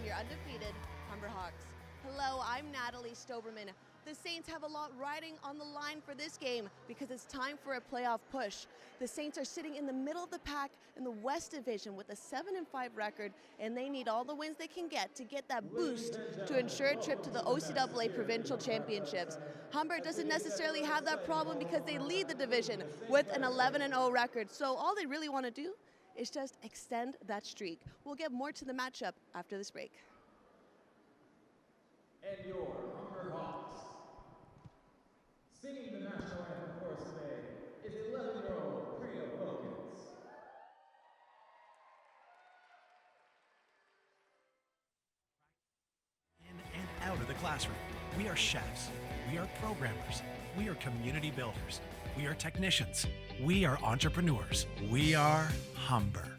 on your undefeated Humber Hawks. Hello, I'm Natalie Stoberman. The Saints have a lot riding on the line for this game because it's time for a playoff push. The Saints are sitting in the middle of the pack in the West Division with a 7-5 record, and they need all the wins they can get to get that boost to ensure a trip to the OCAA Provincial Championships. Humber doesn't necessarily have that problem because they lead the division with an 11-0 record, so all they really want to do is just extend that streak. We'll get more to the matchup after this break. And your Humber Hawks, singing the national anthem for us today is 11-year-old Priya Wilkins. In and out of the classroom, we are chefs, we are programmers, we are community builders, we are technicians, we are entrepreneurs, we are Humber.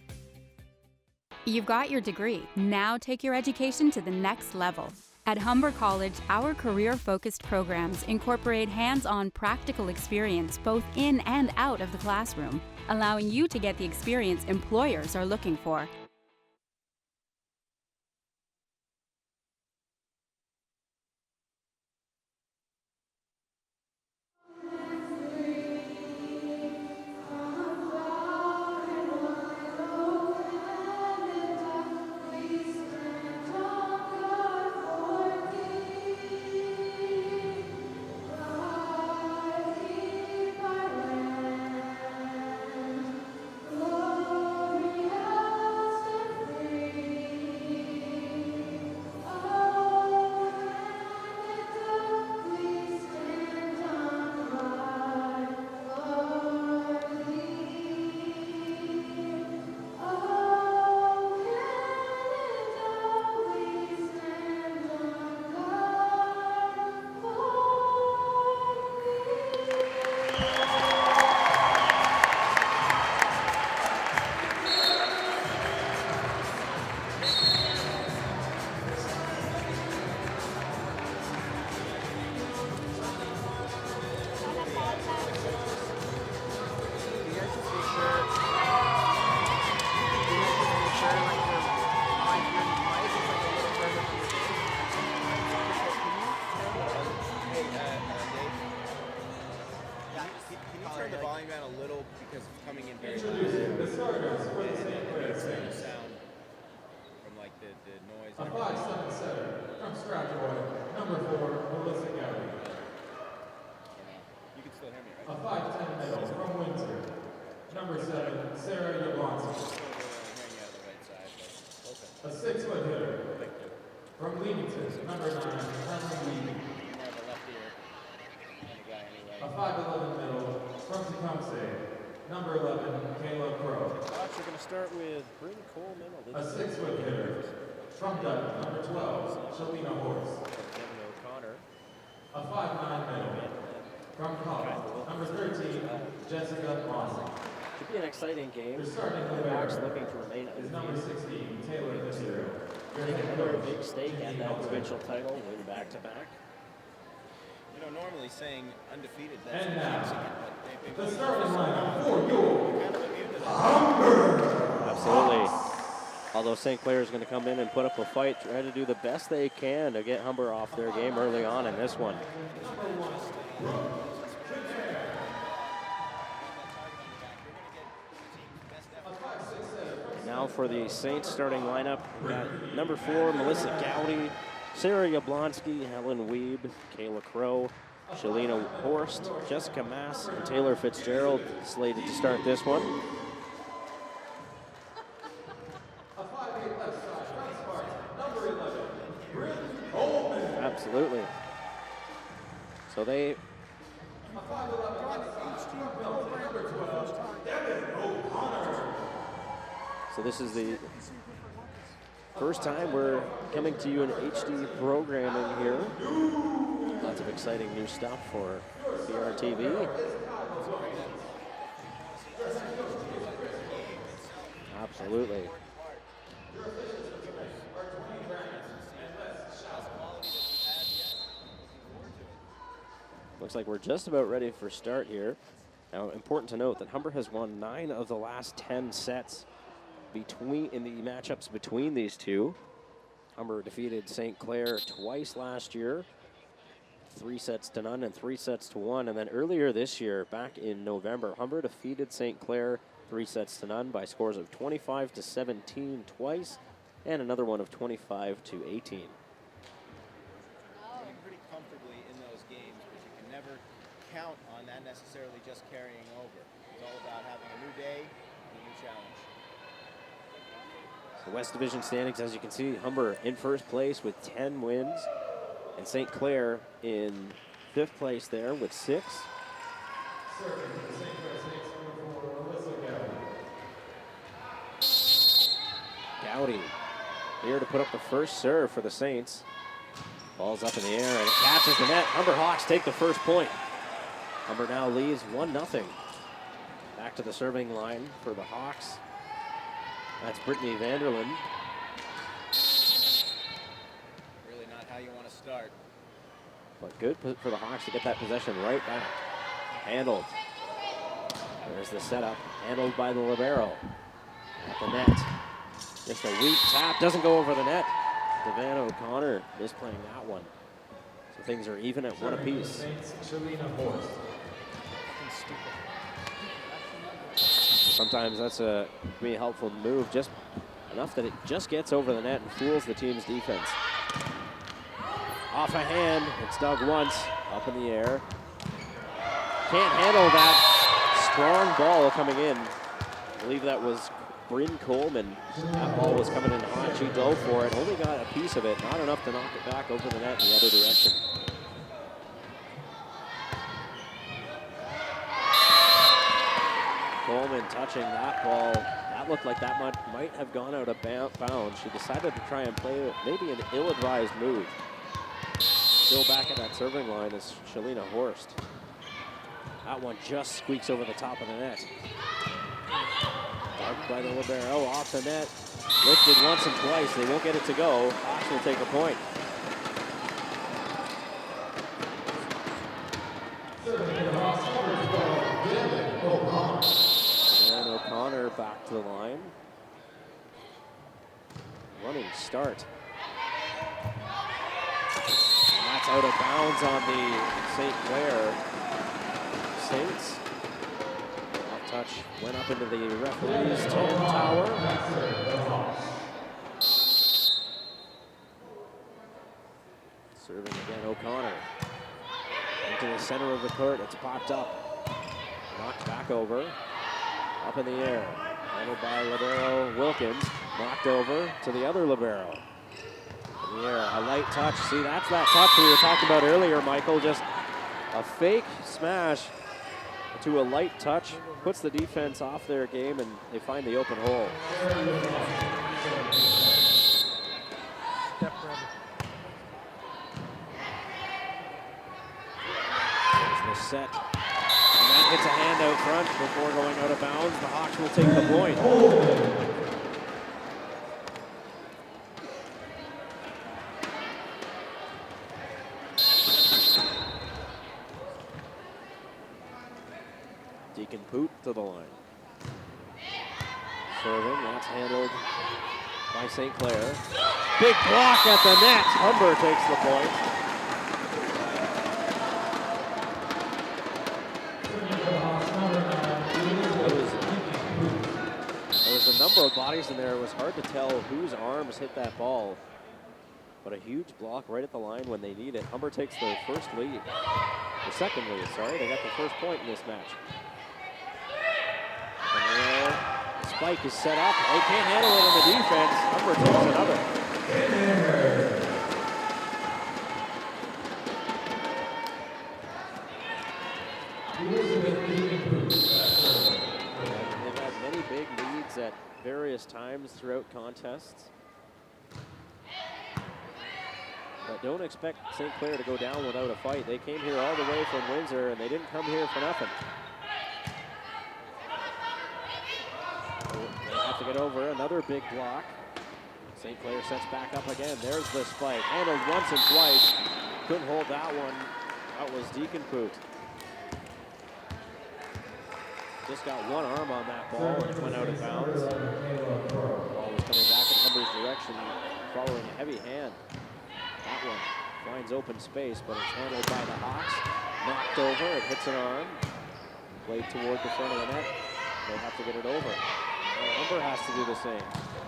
You've got your degree. Now take your education to the next level. At Humber College, our career-focused programs incorporate hands-on practical experience both in and out of the classroom, allowing you to get the experience employers are looking for. Exciting game. The Hawks looking to remain undefeated. Taking another big stake at that provincial title, win back-to-back. You know, normally saying undefeated, that's and now, the starting lineup for your Humber. Absolutely. Although St. Clair is going to come in and put up a fight, try to do the best they can to get Humber off their game early on in this one. Now for the Saints starting lineup, we got number 4, Melissa Gowdy, Sarah Yablonsky, Helen Weeb, Kayla Crow, Shalina Horst, Jessica Mass, and Taylor Fitzgerald slated to start this one. Absolutely. So they... So this is the first time we're coming to you in HD programming here. Lots of exciting new stuff for BRTV. Absolutely. Looks like we're just about ready for start here. Now, important to note that Humber has won 9 of the last 10 sets in the matchups between these two. Humber defeated St. Clair twice last year, 3-0 and 3-1. And then earlier this year, back in November, Humber defeated St. Clair 3-0 by scores of 25-17 twice, and another one of 25-18. Winning pretty comfortably in those games, but you can never count on that necessarily just carrying over. It's all about having a new day and a new challenge. The West Division standings, as you can see, Humber in first place with 10 wins, and St. Clair in 5th place there with 6. Gowdy here to put up the first serve for the Saints. Ball's up in the air and it catches the net. Humber Hawks take the first point. Humber now leads 1-0. Back to the serving line for the Hawks. That's Brittany Vanderland. Really not how you want to start. But good for the Hawks to get that possession right back. Handled. There's the setup. Handled by the libero. At the net. Just a weak tap. Doesn't go over the net. Devan O'Connor misplaying that one. So things are even at 1 apiece. Sometimes that's a be a helpful move, just enough that it just gets over the net and fools the team's defense. Off a hand, it's dug once, up in the air. Can't handle that strong ball coming in. I believe that was Bryn Coleman. That ball was coming in hot. She dove for it, only got a piece of it, not enough to knock it back over the net in the other direction. Coleman touching that ball. That looked like that might have gone out of bounds. She decided to try and play maybe an ill-advised move. Still back at that serving line is Shalina Horst. That one just squeaks over the top of the net. Dug by the libero, off the net. Lifted once and twice. They won't get it to go. Hawks will take a point. And O'Connor back to the line. Running start. And that's out of bounds on the St. Clair Saints. Off touch went up into the referee's 10 tower. Serving again, O'Connor. Into the center of the court, it's popped up. Knocked back over. Up in the air. Handled by libero Wilkins. Knocked over to the other libero. In the air, a light touch. See, that's that touch we were talking about earlier, Michael. Just a fake smash to a light touch. Puts the defense off their game and they find the open hole. Step brother. There's the set. And that hits a hand out front before going out of bounds. The Hawks will take the point. Deacon Poot to the line. Serving, that's handled by St. Clair. Big block at the net. Humber takes the point. There was a number of bodies in there. It was hard to tell whose arms hit that ball. But a huge block right at the line when they need it. Humber takes their first lead. The second lead, sorry. They got the first point in this match. And the spike is set up. They can't handle it in the defense. Humber takes another. They've had many big leads at various times throughout contests. But don't expect St. Clair to go down without a fight. They came here all the way from Windsor and they didn't come here for nothing. They have to get over another big block. St. Clair sets back up again. There's the spike. Handled once and twice. Couldn't hold that one. That was Deacon Poot. Just got one arm on that ball and it went out of bounds. Ball was coming back in Humber's direction. following a heavy hand. That one finds open space, but it's handled by the Hawks. Knocked over, it hits an arm. Played toward the front of the net. They'll have to get it over. Humber has to do the same.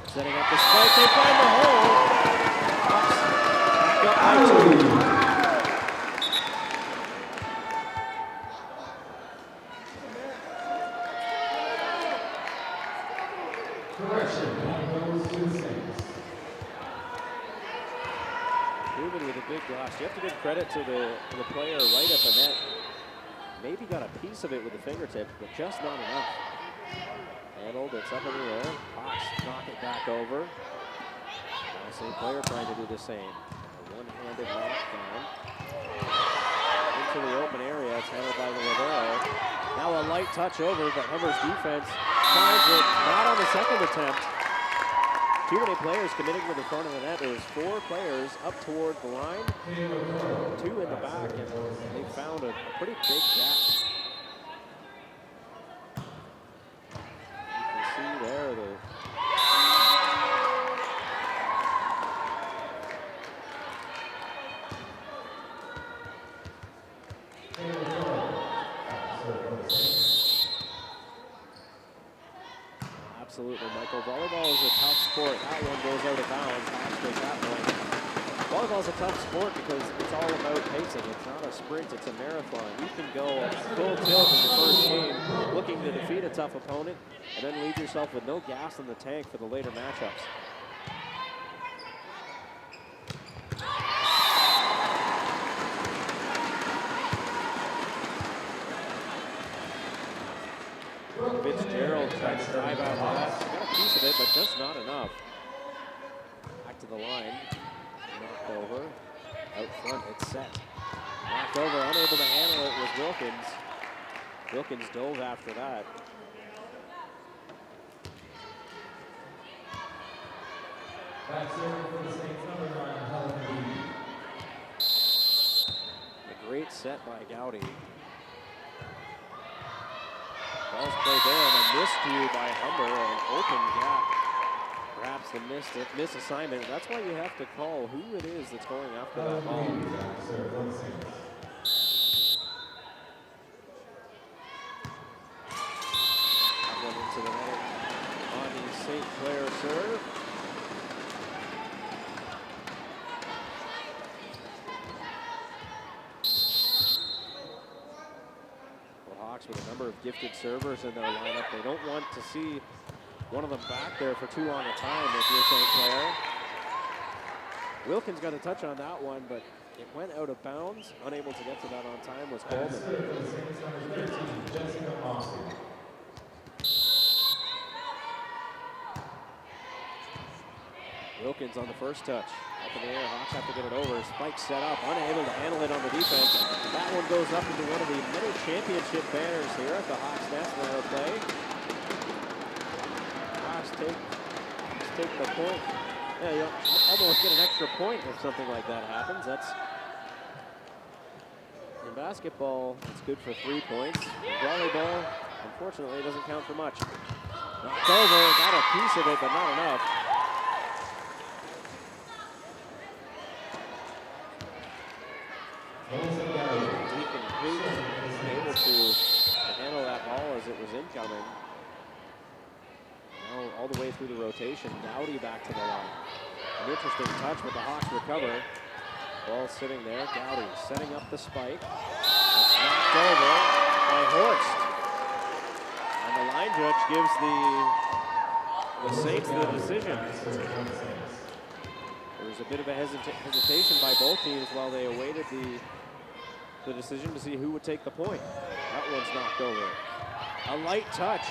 Setting up the spike, they find the hole. Hawks back up by 2. Correction, that goes to the Saints. Moving with a big glass. You have to give credit to the player right at the net. Maybe got a piece of it with the fingertip, but just not enough. Handled, it's up in the air. Hawks knock it back over. Now same player trying to do the same. A one-handed knockdown. Into the open area, it's handled by the Rivero. Now a light touch over, but Humber's defense finds it, not on the second attempt. Too many players committing to the front of the net. There was 4 players up toward the line, 2 in the back, and they found a pretty big gap. You can see there the absolutely, Michael. Volleyball is a tough sport. That one goes out of bounds. Take that one. Volleyball is a tough sport because it's all about pacing. It's not a sprint, it's a marathon. You can go full tilt in the first game looking to defeat a tough opponent and then leave yourself with no gas in the tank for the later matchups. Fitzgerald tried to drive out of that. Got a piece of it, but just not enough. Back to the line. Knocked over. Out front, it's set. Knocked over, unable to handle it with Wilkins. Wilkins dove after that. That's it for the Saints, number 9, Helen Lee. A great set by Gowdy. Ball's played there and a miscue by Humber, an open gap. Perhaps the miss assignment. That's why you have to call who it is that's going after that ball. That one into the net on the St. Clair serve. With a number of gifted servers in their lineup. They don't want to see one of them back there for too long a time if you're St. Clair. Wilkins got a touch on that one, but it went out of bounds. Unable to get to that on time was Coleman. Wilkins on the first touch. Up in the air, Hawks have to get it over. Spike set up, unable to handle it on the defense. That one goes up into one of the many championship banners here at the Hawks nest when they play. Hawks take the point. Yeah, you almost get an extra point if something like that happens. That's in basketball, it's good for 3 points. In volleyball, unfortunately, it doesn't count for much. Knocked over, got a piece of it, but not enough. Deacon able to handle that ball as it was incoming. Now all the way through the rotation, Dowdy back to the line. An interesting touch, but the Hawks recover. Ball sitting there, Dowdy setting up the spike. It's knocked over by Horst. And the line judge gives the Saints the decision. There was a bit of a hesitation by both teams while they awaited the decision to see who would take the point. That one's knocked over. A light touch.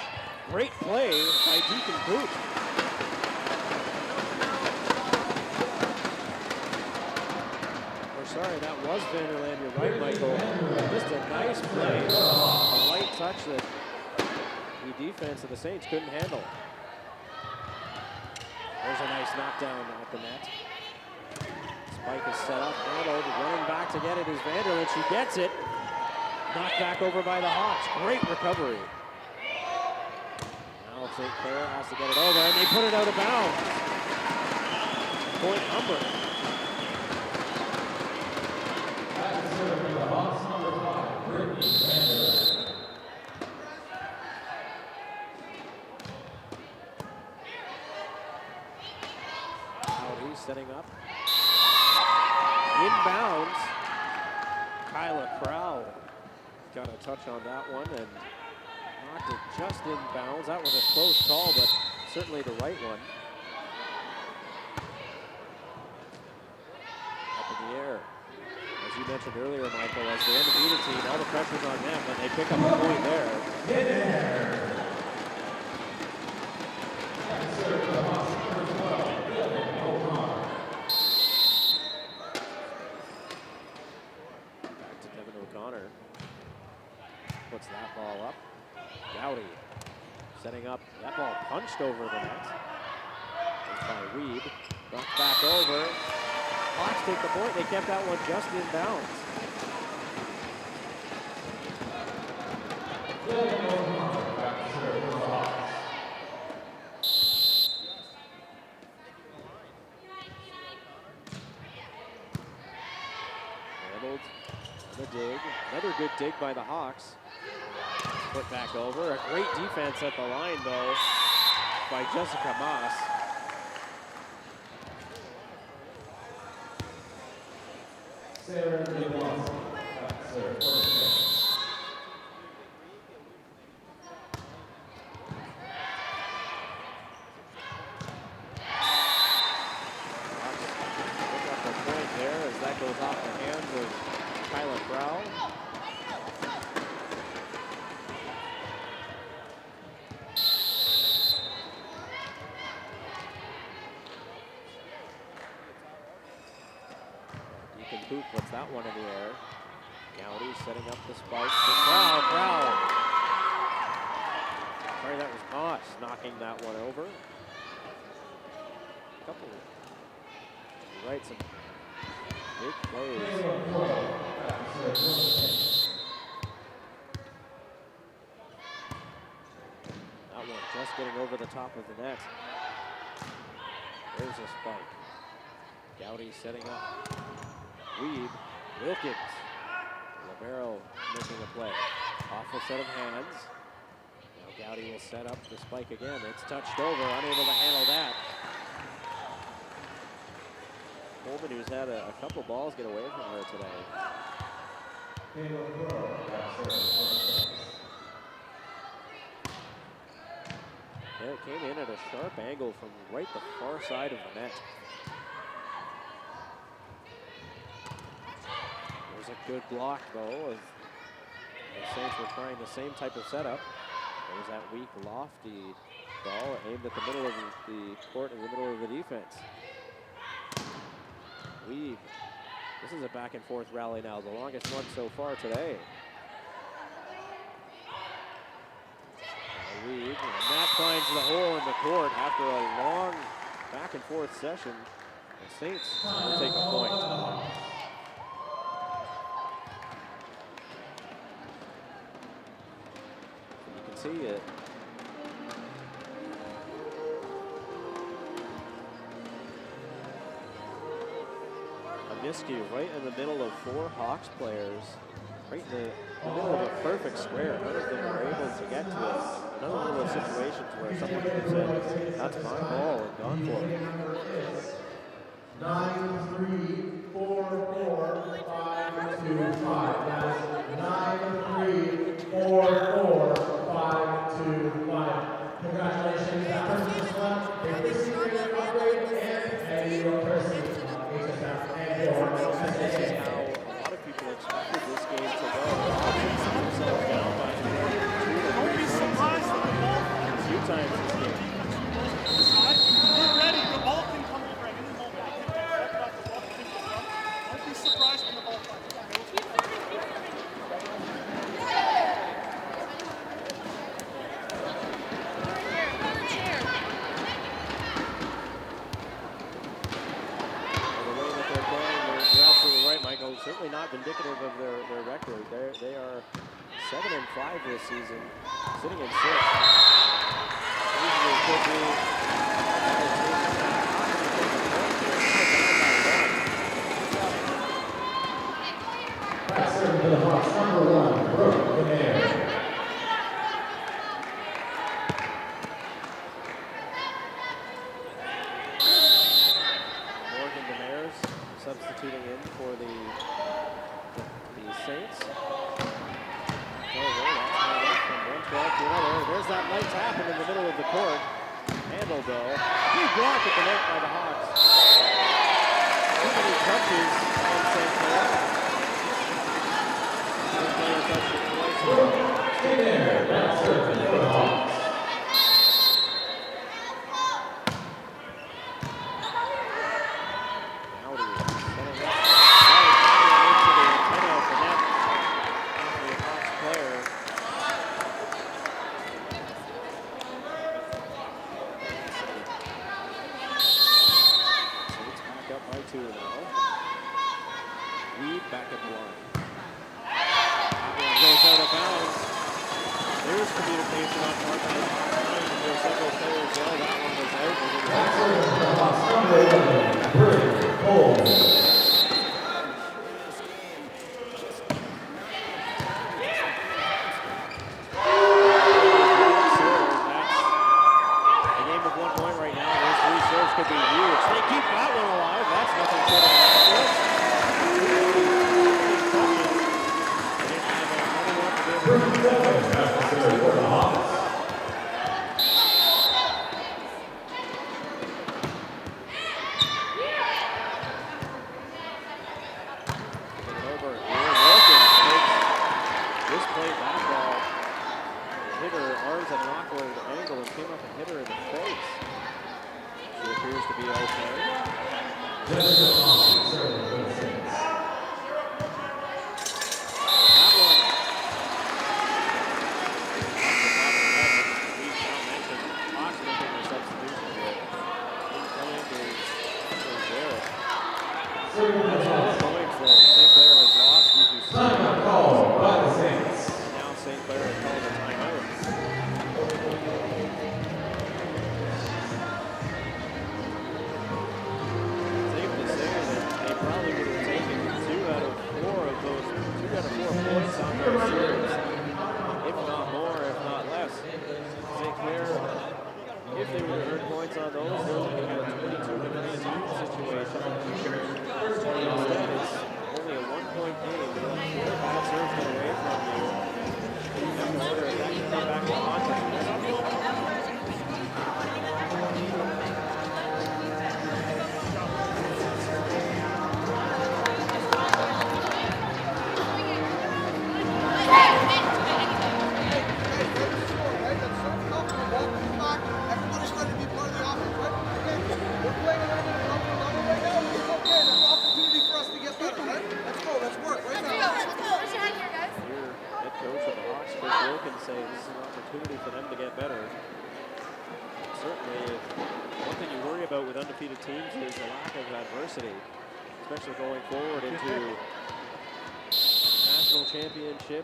Great play by Deacon Boot. Sorry, that was Vanderland. You're right, Michael. Just a nice play. A light touch that the defense of the Saints couldn't handle. There's a nice knockdown at the net. Spike is set up, handled, running back to get it is Vanderland. She gets it. Knocked back over by the Hawks. Great recovery. Now St. Clair has to get it over, and they put it out of bounds. point, Humber. Cowdy setting up. Inbounds. Kyla Crow got a touch on that one and knocked it just inbounds. That was a close call, but certainly the right one. Up in the air. As you mentioned earlier, Michael, as the undefeated team, all the pressure's on them, but they pick up a point there. Back to Devin O'Connor. Puts that ball up. Gowdy setting up. That ball punched over the net. By Weed. Knocked back over. Hawks take the point. They kept that one just inbounds. Handled. The dig. Another good dig by the Hawks. Put back over. A great defense at the line, though, by Jessica Moss. Boot puts that one in the air. Gowdy setting up the spike. Crow. Sorry, that was Moss knocking that one over. Couple. Right, some big plays. That one just getting over the top of the net. There's a spike. Gowdy setting up. Weed, Wilkins, libero making a play. Off a set of hands. Now Gowdy will set up the spike again. It's touched over, unable to handle that. Coleman, who's had a couple balls get away from her today. Yeah, it came in at a sharp angle from right the far side of the net. There's a good block, though, as the Saints were trying the same type of setup. There's that weak, lofty ball aimed at the middle of the court in the middle of the defense. Weed. This is a back and forth rally now, the longest one so far today. Weed, and that finds the hole in the court after a long back and forth session. The Saints will take a point. See it. A miscue right in the middle of 4 Hawks players, right in the middle of a perfect square. None of them were able to get to it. Another one of those situations where someone could say, that's my ball, and gone for it. 9-3, 4-4, 5-2-5. That's 9-3, 4-4, 5-2-5. Congratulations, that person is left. They received an upgrade and your person, HSF, and your SSA. How a lot of people expected this game to go. Themselves down by 2 Don't be surprised that the ball a few times this game. We're ready. The ball can come over at any moment. Don't be surprised when the ball comes. Michael, certainly not indicative of their record. They are 7-5 this season, sitting in 6th. Easily could be tuning in for the Saints. From one 12 to another. There's that light tapping in the middle of the court. Handled though. Big block at the net by the Hawks. Too many touches on St. Clair. St. Clair touched it twice. Stay there. That's serving for the Hawks.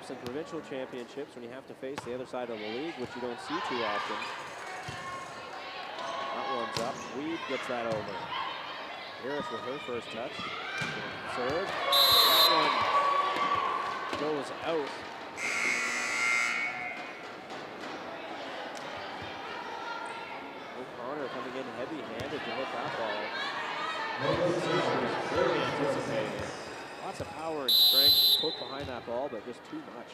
And provincial championships when you have to face the other side of the league, which you don't see too often. That one's up. Weed gets that over. Harris with her first touch. Serve. That one goes out. O'Connor coming in heavy-handed to hit that ball. Very anticipated. Lots of power and strength put behind that ball, but just too much.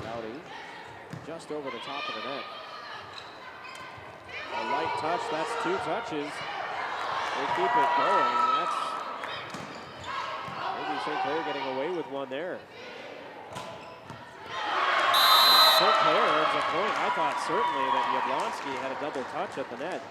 Dowdy just over the top of the net. A light touch, that's 2 touches. They keep it going. That's maybe St. Clair getting away with one there. St. Clair earns a point. I thought certainly that Jablonski had a double touch at the net.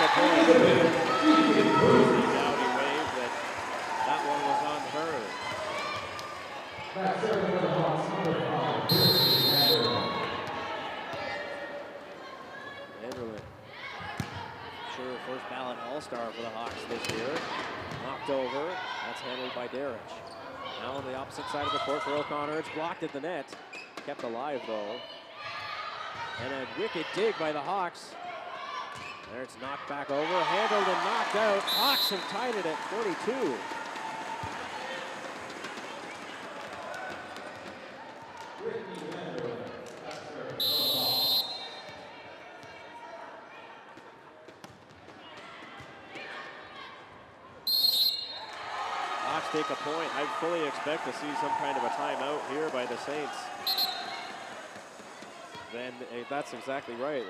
the point. Gowdy waved that one was on her. Back serving for the Hawks, number 5, Vanderlyn. Sure, first ballot all-star for the Hawks this year. Knocked over. That's handled by Darich. Now on the opposite side of the court for O'Connor. It's blocked at the net. Kept alive though. And a wicked dig by the Hawks. There it's knocked back over, handled and knocked out. Hawks have tied it at 42. Hawks take a point. I fully expect to see some kind of a timeout here by the Saints. Then that's exactly right.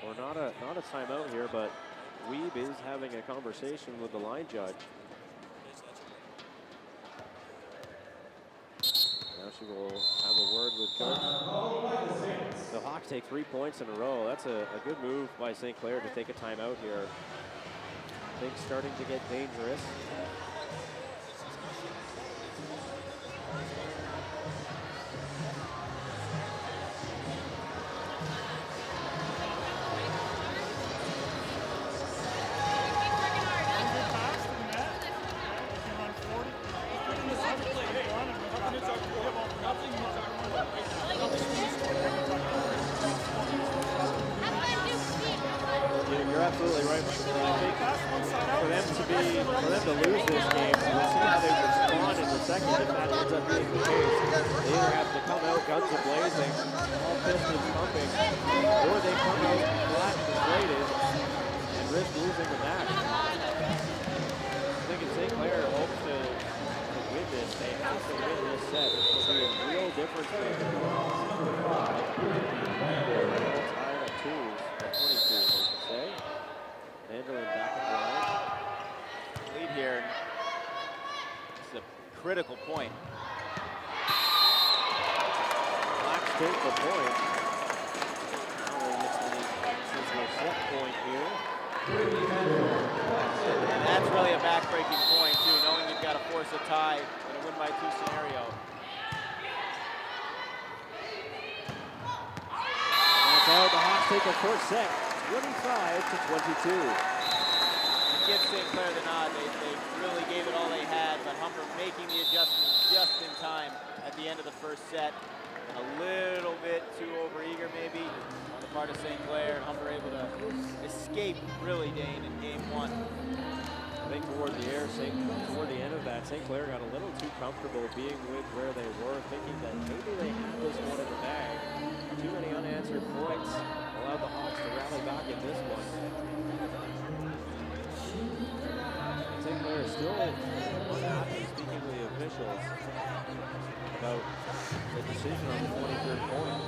Or not a timeout here, but Weeb is having a conversation with the line judge. Now she will have a word with coach. The Hawks take 3 points in a row. That's a good move by St. Clair to take a timeout here. Things starting to get dangerous. You're absolutely right, Michael. I think for them to lose this game, we'll see how they respond in the second if that ends up being the case. They either have to come out guns a-blazing, all pistons pumping, or they come out flat and deflated and risk losing the match. I think if St. Clair hopes to win this, they have to win this set. This will be a real difference maker. Tied at 22, I should say. Vanderlyn back at the line. Lead here. This is a critical point. Blacks take the point. Now this is a set point here. And that's really a back-breaking point, too, knowing you've got to force a tie in a win-by-2 scenario. That's out. The Hawks take a first set, 25-22. Give St. Clair the nod. They really gave it all they had, but Humber making the adjustments just in time at the end of the first set. And a little bit too overeager maybe on the part of St. Clair, and Humber able to escape really, Dane, in game 1. I think toward the end of that, St. Clair got a little too comfortable being with where they were, thinking that maybe they had this one in the bag. Too many unanswered points allowed the Hawks to rally back in this one. St. Clair is still unhappy speaking to the officials about the decision on the 23rd point.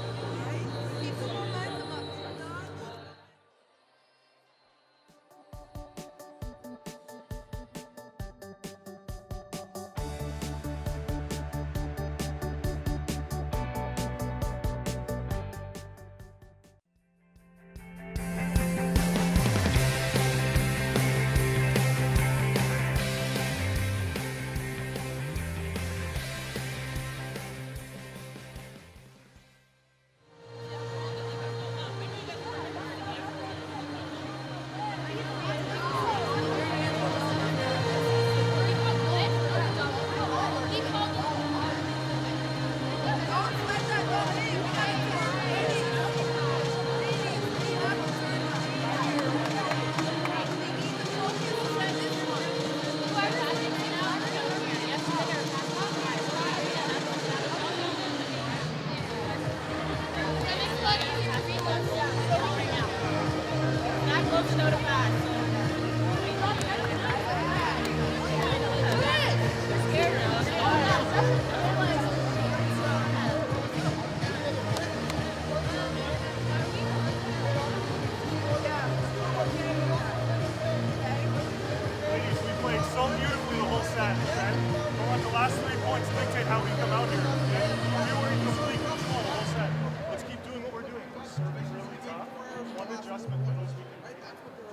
points dictate how we come out here. Okay? We were in complete control all set. Let's keep doing what we're doing. Serving's really tough. There's one adjustment for those we can make.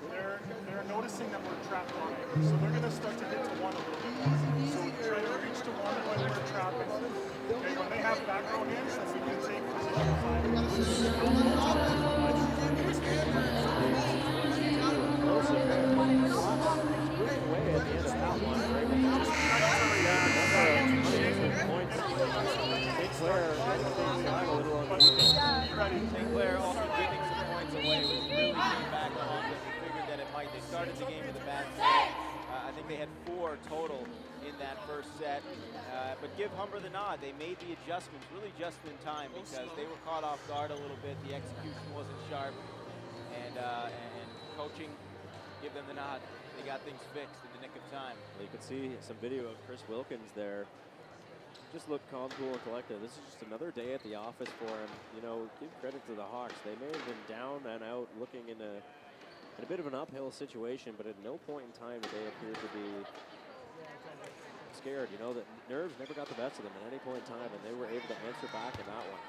They're noticing that we're trapped on it. So they're going to start to hit to one a little bit more. So try to reach to one when we're trapping. Okay, when they have back row hands, then we can take position 5. St. Clair also giving some points away, which really came back on them. We figured that it might. They started the game with a bad set. I think they had 4 total in that first set. But give Humber the nod. They made the adjustments really just in time because they were caught off guard a little bit. The execution wasn't sharp. And coaching, give them the nod. They got things fixed in the nick of time. You can see some video of Chris Wilkins there. Just look calm, cool, and collected. This is just another day at the office for him. You know, give credit to the Hawks. They may have been down and out, looking in a bit of an uphill situation, but at no point in time did they appear to be scared. You know, that nerves never got the best of them at any point in time, and they were able to answer back in that one.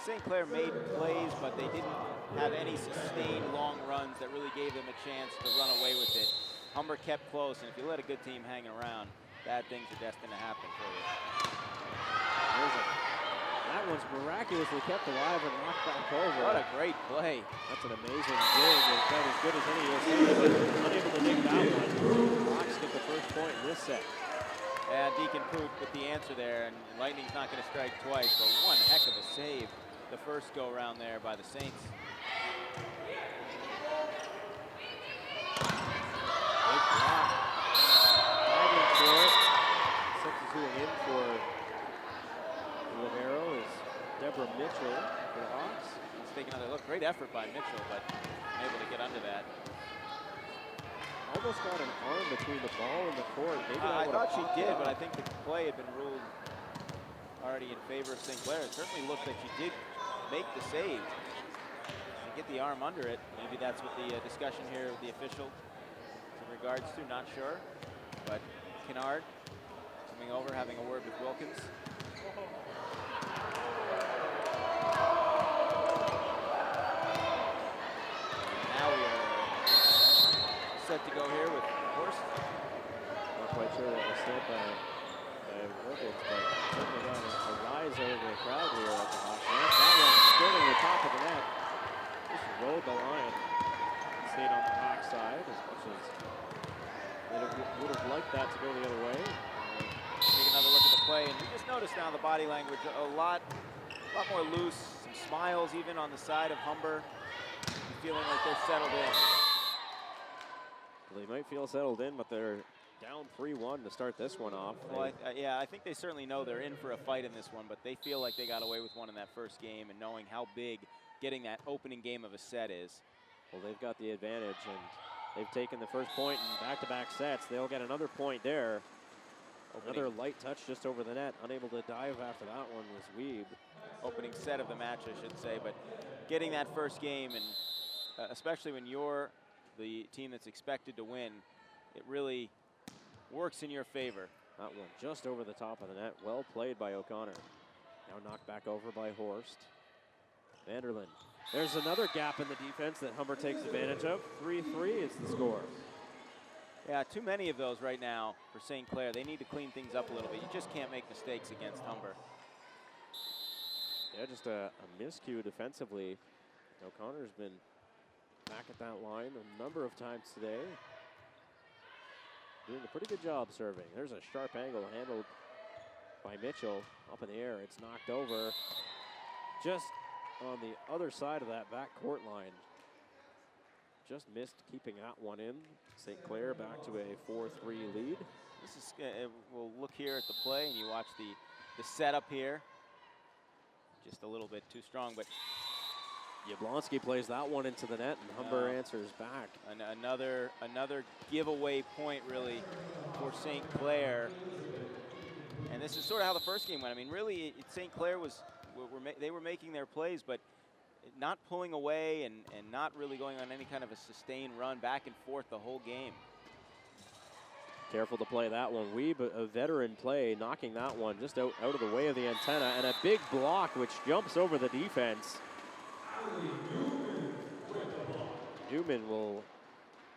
St. Clair made plays, but they didn't have any sustained long runs that really gave them a chance to run away with it. Humber kept close, and if you let a good team hang around, bad things are destined to happen for you. That one's miraculously kept alive and knocked back over. What a great play. That's an amazing dig. It's about as good as any you'll see, but unable to dig that one. Hawks get the first point in this set. Yeah, Deacon Poot with the answer there, and Lightning's not going to strike twice, but one heck of a save the first go-around there by the Saints. Big block. Diving for it. Substituting in for Libero is Deborah Mitchell for the Hawks. Let's take another look. Great effort by Mitchell, but able to get under that. Almost got an arm between the ball and the court. Maybe I thought she did, but I think the play had been ruled already in favor of St. Clair. It certainly looked like she did make the save and get the arm under it. Maybe that's what the discussion here with the official in regards to, not sure. But Kennard coming over, having a word with Wilkins. Now we are set to go here with Horst. Not quite sure what was said by Wilkins, but certainly got a rise over the crowd here at the Hawks. That one skirting the top of the net. Just rode the line. Stayed on the Hawks side as much as they would have liked that to go the other way. Take another look at the play, and you just notice now the body language a lot more loose. Some smiles even on the side of Humber, feeling like they're settled in. Well, they might feel settled in, but they're down 3-1 to start this one off. Well, yeah, I think they certainly know they're in for a fight in this one, but they feel like they got away with one in that first game, and knowing how big getting that opening game of a set is. Well, they've got the advantage, and they've taken the first point in back-to-back sets. They'll get another point there. Another light touch just over the net. Unable to dive after that one was Weeb. Opening set of the match, I should say, but getting that first game, and especially when you're the team that's expected to win, it really works in your favor. That one just over the top of the net. Well played by O'Connor. Now knocked back over by Horst. Vanderlyn. There's another gap in the defense that Humber takes advantage of. 3-3 is the score. Yeah, too many of those right now for St. Clair. They need to clean things up a little bit. You just can't make mistakes against Humber. Yeah, just a miscue defensively. O'Connor's been back at that line a number of times today. Doing a pretty good job serving. There's a sharp angle handled by Mitchell. Up in the air, it's knocked over. Just on the other side of that back court line. Just missed keeping that one in. St. Clair back to a 4-3 lead. This is, we'll look here at the play and you watch the setup here. Just a little bit too strong, but Yablonski plays that one into the net, and Humber answers back. Another giveaway point, really, for St. Clair. And this is sort of how the first game went. I mean, really, St. Clair they were making their plays, but not pulling away and not really going on any kind of a sustained run back and forth the whole game. Careful to play that one. Weeb, a veteran play, knocking that one just out of the way of the antenna, and a big block which jumps over the defense. Newman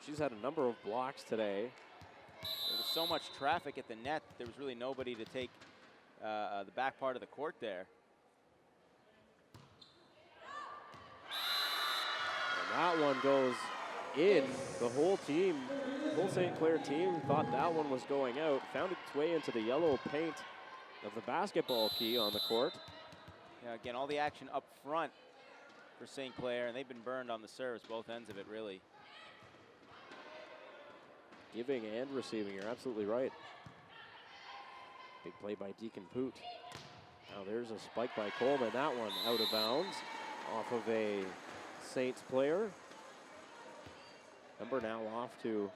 she's had a number of blocks today. There was so much traffic at the net, there was really nobody to take the back part of the court there. And that one goes in. The whole team, the whole St. Clair team thought that one was going out, found its way into the yellow paint of the basketball key on the court. Yeah, again, all the action up front for St. Clair, and they've been burned on the serves, both ends of it, really. Giving and receiving, you're absolutely right. Big play by Deacon Poot. Now there's a spike by Coleman. That one out of bounds off of a Saints player. Humber now off to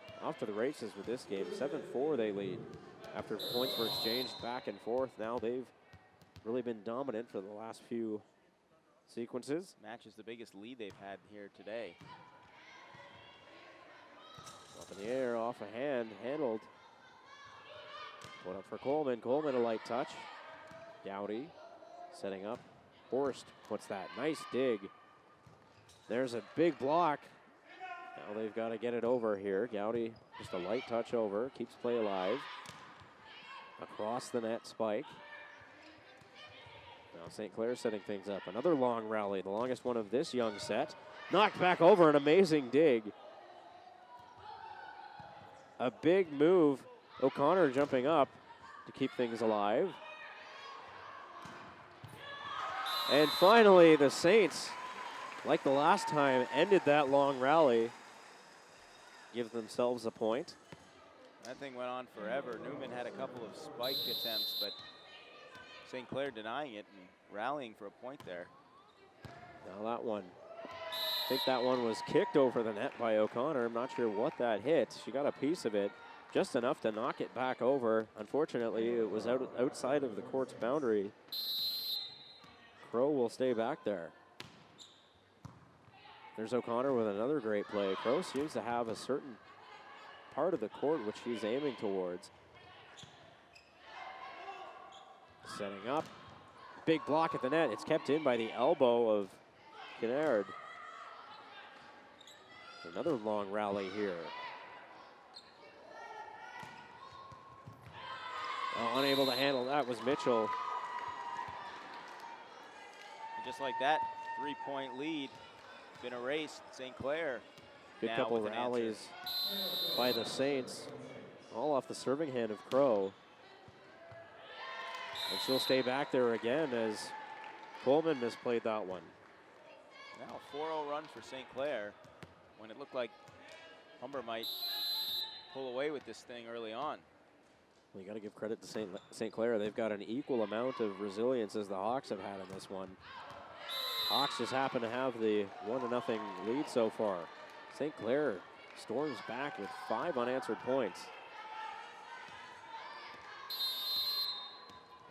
the races with this game. 7-4 they lead. After points were exchanged back and forth, now they've really been dominant for the last few sequences. Matches the biggest lead they've had here today. Up in the air, off a hand, handled. Put up for Coleman. Coleman a light touch. Gowdy setting up. Horst puts that nice dig. There's a big block. Now they've got to get it over here. Gowdy just a light touch over, keeps play alive. Across the net spike. Now St. Clair setting things up. Another long rally, the longest one of this young set. Knocked back over, an amazing dig. A big move. O'Connor jumping up to keep things alive. And finally, the Saints, like the last time, ended that long rally. Give themselves a point. That thing went on forever. Newman had a couple of spike attempts, but St. Clair denying it and rallying for a point there. Now that one, I think that one was kicked over the net by O'Connor. I'm not sure what that hit. She got a piece of it, just enough to knock it back over. Unfortunately, it was outside of the court's boundary. Crow will stay back there. There's O'Connor with another great play. Crow seems to have a certain part of the court which he's aiming towards. Setting up. Big block at the net. It's kept in by the elbow of Kinnaird. Another long rally here. Oh, unable to handle that was Mitchell. And just like that, 3-point lead been erased. St. Clair. Good couple rallies by the Saints, all off the serving hand of Crow. And she'll stay back there again as Coleman misplayed that one. Now a 4-0 run for St. Clair when it looked like Humber might pull away with this thing early on. Well, you got to give credit to St. Clair. They've got an equal amount of resilience as the Hawks have had in this one. Hawks just happen to have the 1-0 lead so far. St. Clair storms back with 5 unanswered points.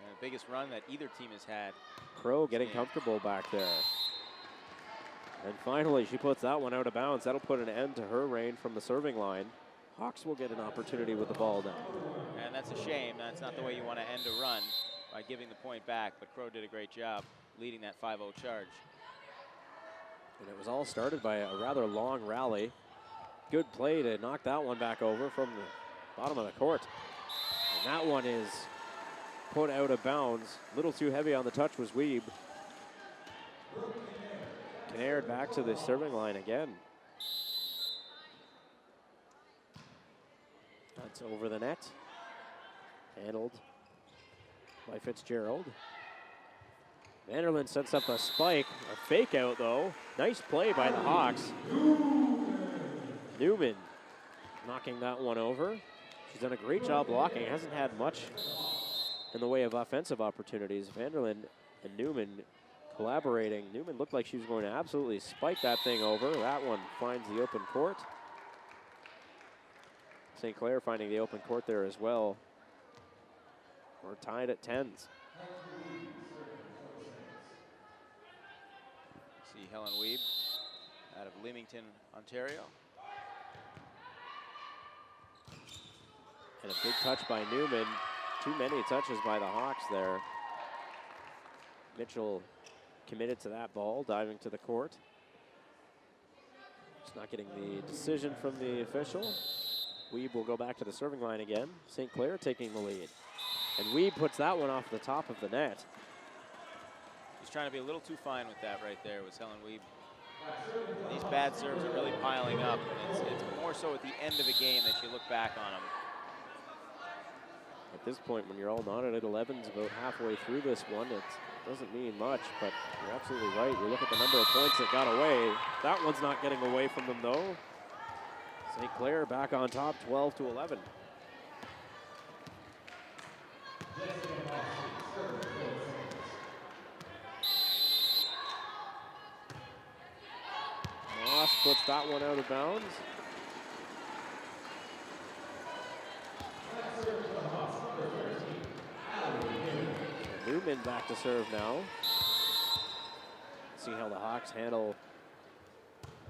And the biggest run that either team has had. Crow getting comfortable back there. And finally, she puts that one out of bounds. That'll put an end to her reign from the serving line. Hawks will get an opportunity with the ball now. And that's a shame. That's not the way you want to end a run, by giving the point back, but Crow did a great job leading that 5-0 charge. And it was all started by a rather long rally. Good play to knock that one back over from the bottom of the court. And that one is put out of bounds. A little too heavy on the touch was Weeb. Kinnaird back to the serving line again. That's over the net. Handled by Fitzgerald. Vanderlyn sets up a spike, a fake out though. Nice play by the Hawks. Newman knocking that one over. She's done a great job blocking. Hasn't had much in the way of offensive opportunities. Vanderlyn and Newman collaborating. Newman looked like she was going to absolutely spike that thing over. That one finds the open court. St. Clair finding the open court there as well. We're tied at 10s. See Helen Weeb out of Leamington, Ontario. And a big touch by Newman. Too many touches by the Hawks there. Mitchell committed to that ball, diving to the court. Just not getting the decision from the official. Weeb will go back to the serving line again. St. Clair taking the lead. And Weeb puts that one off the top of the net. He's trying to be a little too fine with that right there with Helen Weeb. These bad serves are really piling up. It's more so at the end of a game that you look back on them. At this point, when you're all knotted at 11s about halfway through this one, it doesn't mean much, but you're absolutely right. You look at the number of points that got away. That one's not getting away from them, though. St. Clair back on top, 12-11. Moss puts that one out of bounds. Newman back to serve now. See how the Hawks handle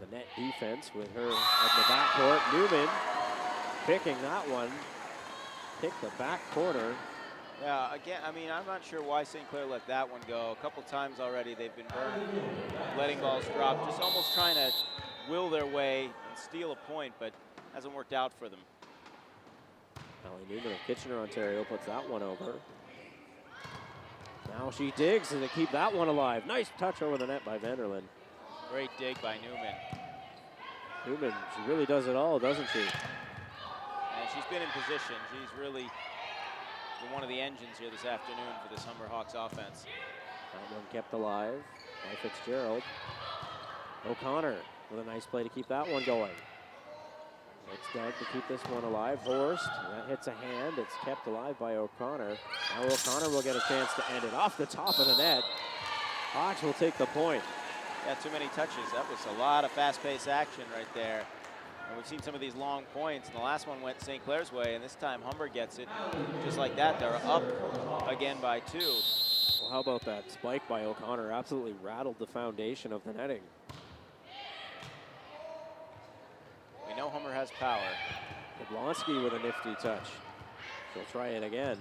the net defense with her at the backcourt. Newman picking that one. Pick the back corner. Yeah, again, I mean, I'm not sure why St. Clair let that one go. A couple times already they've been burned, letting balls drop, just almost trying to will their way and steal a point, but hasn't worked out for them. Allie Newman of Kitchener, Ontario puts that one over. Now she digs to keep that one alive. Nice touch over the net by Vanderlyn. Great dig by Newman. Newman, she really does it all, doesn't she? And she's been in position. She's really been one of the engines here this afternoon for this Humber Hawks offense. That one kept alive by Fitzgerald. O'Connor with a nice play to keep that one going. It's Doug to keep this one alive. Horst, that hits a hand. It's kept alive by O'Connor. Now O'Connor will get a chance to end it off the top of the net. Hawks will take the point. Yeah, too many touches. That was a lot of fast-paced action right there. And we've seen some of these long points, and the last one went St. Clair's way, and this time Humber gets it. Just like that, they're up again by 2. Well, how about that spike by O'Connor? Absolutely rattled the foundation of the netting. We know Humber has power. Jablonski with a nifty touch. She'll try it again.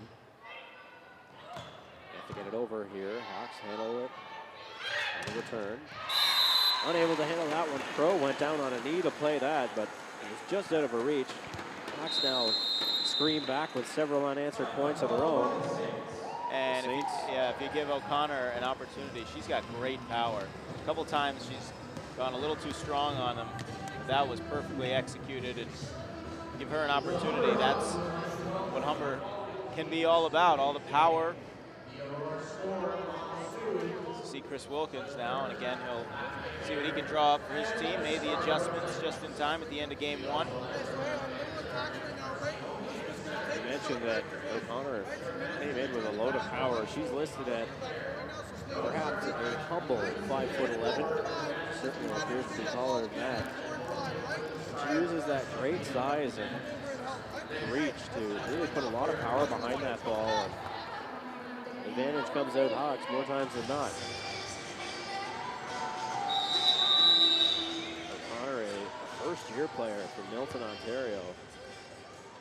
Have to get it over here. Hawks handle it on the return. Unable to handle that one. Crow went down on a knee to play that, but it was just out of her reach. Hawks now scream back with several unanswered points of their own. And if you give O'Connor an opportunity, she's got great power. A couple times she's gone a little too strong on them. That was perfectly executed, and give her an opportunity. That's what Humber can be all about, all the power. See Chris Wilkins now, and again, he'll see what he can draw up for his team. Made the adjustments just in time at the end of game 1. You mentioned that O'Connor came in with a load of power. She's listed at perhaps a humble 5'11". Certainly appears to be taller than that. She uses that great size and reach to really put a lot of power behind that ball. And advantage comes out Hawks more times than not. O'Connor, a first-year player from Milton, Ontario.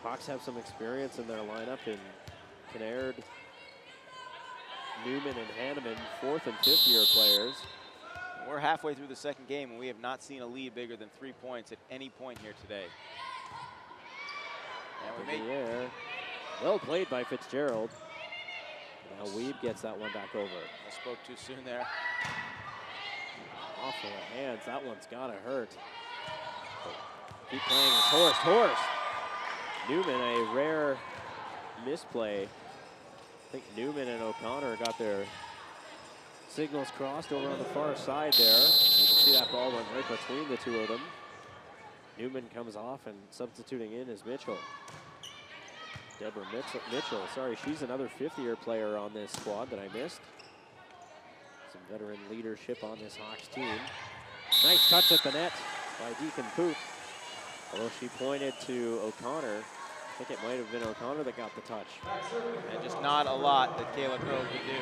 Hawks have some experience in their lineup in Kinnaird, Newman, and Hanneman, 4th and 5th year players. We're halfway through the second game, and we have not seen a lead bigger than 3 points at any point here today. And we made well played by Fitzgerald. Now Weeb gets that one back over. I spoke too soon there. Off of the hands, that one's gotta hurt. Keep playing as Horst. Newman, a rare misplay. I think Newman and O'Connor got their signals crossed over on the far side there. You can see that ball went right between the two of them. Newman comes off, and substituting in is Mitchell. Deborah Mitchell, sorry, she's another 5th-year player on this squad that I missed. Some veteran leadership on this Hawks team. Nice touch at the net by Deacon Poot. Although she pointed to O'Connor, I think it might have been O'Connor that got the touch. And just not a lot that Kayla Crow could do.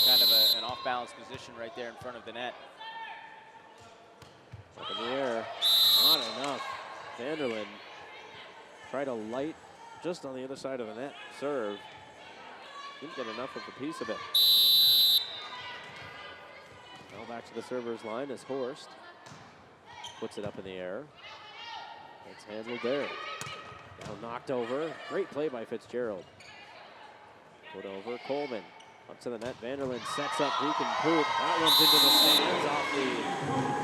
Kind of an off-balance position right there in front of the net. Up in the air, not enough. Vanderlyn tried a light just on the other side of the net. Serve. Didn't get enough of a piece of it. Now back to the server's line as Horst puts it up in the air. It's handled there. Now knocked over. Great play by Fitzgerald. Put over. Coleman up to the net. Vanderlyn sets up Deacon Poop. That one's into the stands off the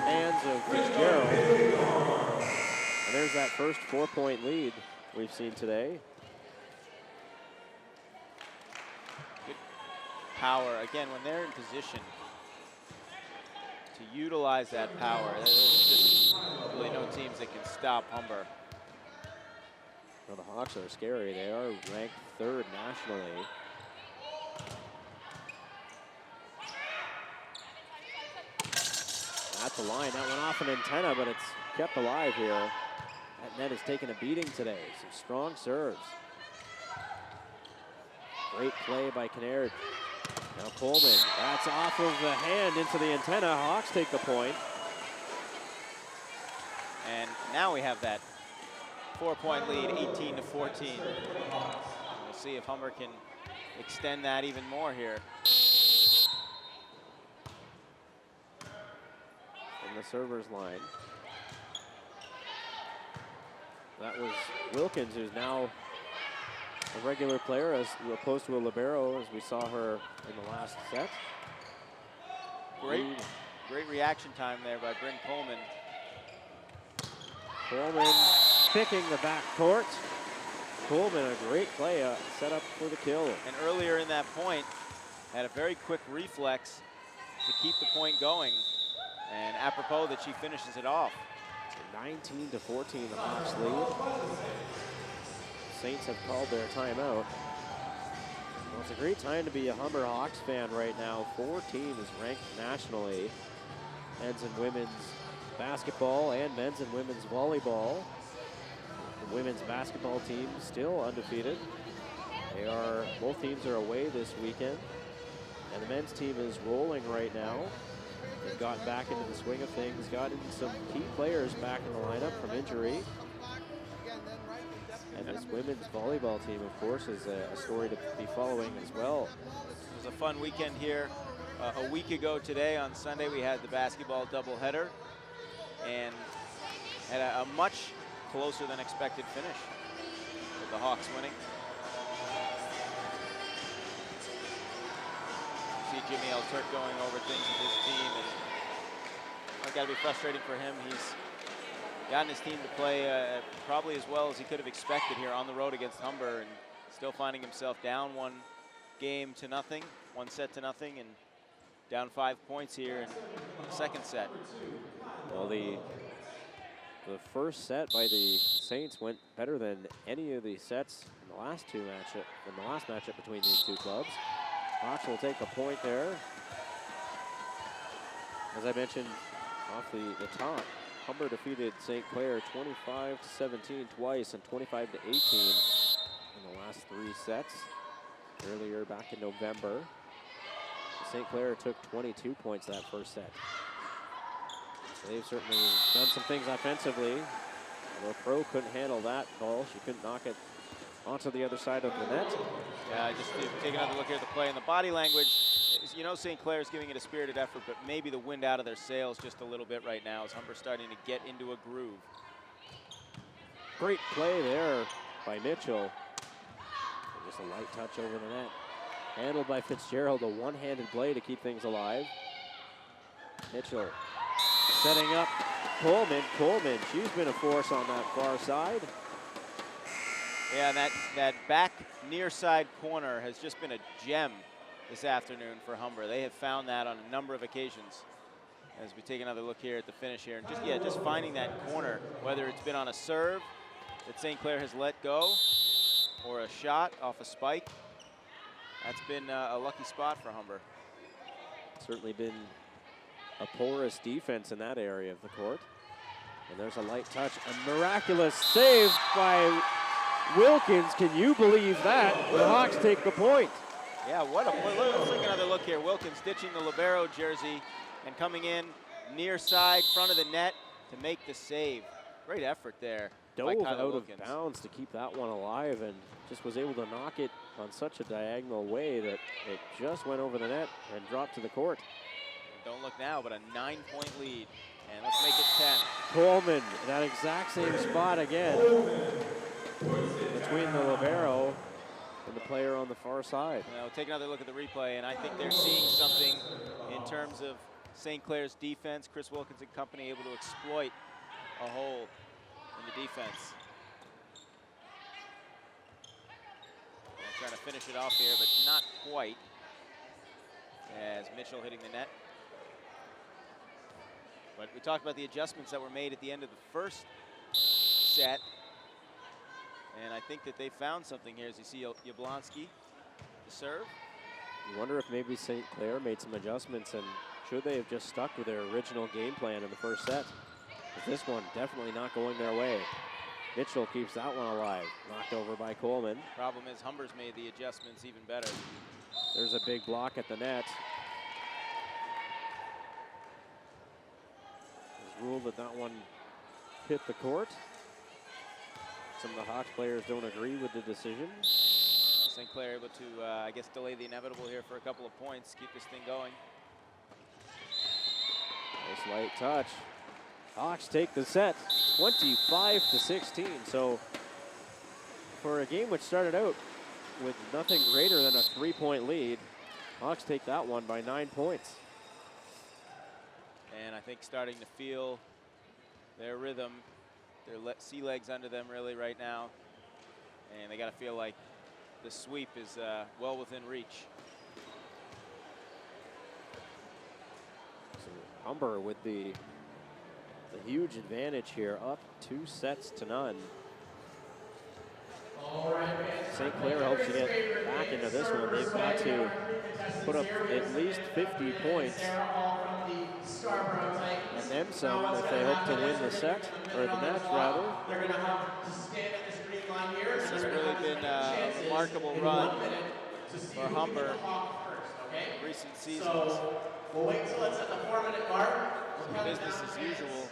hands of Fitzgerald. And there's that first 4-point lead we've seen today. Good power. Again, when they're in position to utilize that power, there's just really no teams that can stop Humber. Well, the Hawks are scary. They are ranked 3rd nationally. At the line, that went off an antenna, but it's kept alive here. That net has taken a beating today. Some strong serves. Great play by Kinnaird. Now Coleman, that's off of the hand into the antenna. Hawks take the point. And now we have that 4-point lead, 18-14. We'll see if Humber can extend that even more here. From the server's line. That was Wilkins, who's now a regular player as opposed to a libero, as we saw her in the last set. Great reaction time there by Bryn Coleman. Coleman picking the back court. Coleman, a great play, set up for the kill. And earlier in that point, had a very quick reflex to keep the point going. And apropos that she finishes it off. 19-14, the Hawks lead. Saints have called their timeout. Well, it's a great time to be a Humber Hawks fan right now. 4 teams ranked nationally. Men's and women's basketball and men's and women's volleyball. The women's basketball team still undefeated. Both teams are away this weekend. And the men's team is rolling right now. They've gotten back into the swing of things, gotten some key players back in the lineup from injury. And this women's volleyball team, of course, is a story to be following as well. It was a fun weekend here. A week ago today on Sunday, we had the basketball doubleheader and had a much closer than expected finish with the Hawks winning. See Jimmy L. Turk going over things with his team, and it's got to be frustrating for him. He's gotten his team to play probably as well as he could have expected here on the road against Humber, and still finding himself down 1 game to nothing, 1 set to nothing, and down 5 points here in the second set. Well, the first set by the Saints went better than any of the sets in the last matchup between these two clubs. Hawks will take a point there. As I mentioned off the top, Humber defeated St. Clair 25-17 twice and 25-18 in the last 3 sets. Earlier back in November, St. Clair took 22 points that first set. So they've certainly done some things offensively. Although Pro couldn't handle that ball, she couldn't knock it onto the other side of the net. Yeah, just take another look here at the play and the body language. You know, St. Clair's giving it a spirited effort, but maybe the wind out of their sails just a little bit right now as Humber's starting to get into a groove. Great play there by Mitchell. Just a light touch over the net. Handled by Fitzgerald, a one-handed play to keep things alive. Mitchell setting up Coleman. Coleman, she's been a force on that far side. Yeah, and that back near side corner has just been a gem this afternoon for Humber. They have found that on a number of occasions. As we take another look here at the finish here, and just finding that corner, whether it's been on a serve that St. Clair has let go or a shot off a spike, that's been a lucky spot for Humber. Certainly been a porous defense in that area of the court. And there's a light touch, a miraculous save by Wilkins. Can you believe that? The Hawks take the point. Yeah, let's take another look here. Wilkins ditching the libero jersey and coming in near side, front of the net to make the save. Great effort there. dove out of bounds to keep that one alive and just was able to knock it on such a diagonal way that it just went over the net and dropped to the court. Don't look now, but a 9-point lead. And let's make it 10. Coleman, that exact same spot again. Between the libero and the player on the far side. Now, take another look at the replay, and I think they're seeing something in terms of St. Clair's defense. Chris Wilkins and company able to exploit a hole in the defense. And trying to finish it off here, but not quite. As Mitchell hitting the net. But we talked about the adjustments that were made at the end of the first set. And I think that they found something here as you see Jablonski to serve. You wonder if maybe St. Clair made some adjustments, and should they have just stuck with their original game plan in the first set? But this one definitely not going their way. Mitchell keeps that one alive. Knocked over by Coleman. Problem is Humber's made the adjustments even better. There's a big block at the net. It's ruled that that one hit the court. Some of the Hawks players don't agree with the decision. St. Clair able to, I guess, delay the inevitable here for a couple of points, keep this thing going. Nice light touch. Hawks take the set, 25-16. So for a game which started out with nothing greater than a 3-point lead, Hawks take that one by 9 points. And I think starting to feel their rhythm. Their sea legs under them really right now. And they got to feel like the sweep is well within reach. So Humber with the huge advantage here, up 2-0. St. Clair hopes to get back into this one. They've got to put up at least 50 points. And then some if they hope to win the set, or the match rather. This has really been a remarkable run for Humber in recent seasons. We'll wait till it's at the 4-minute mark. Business as usual.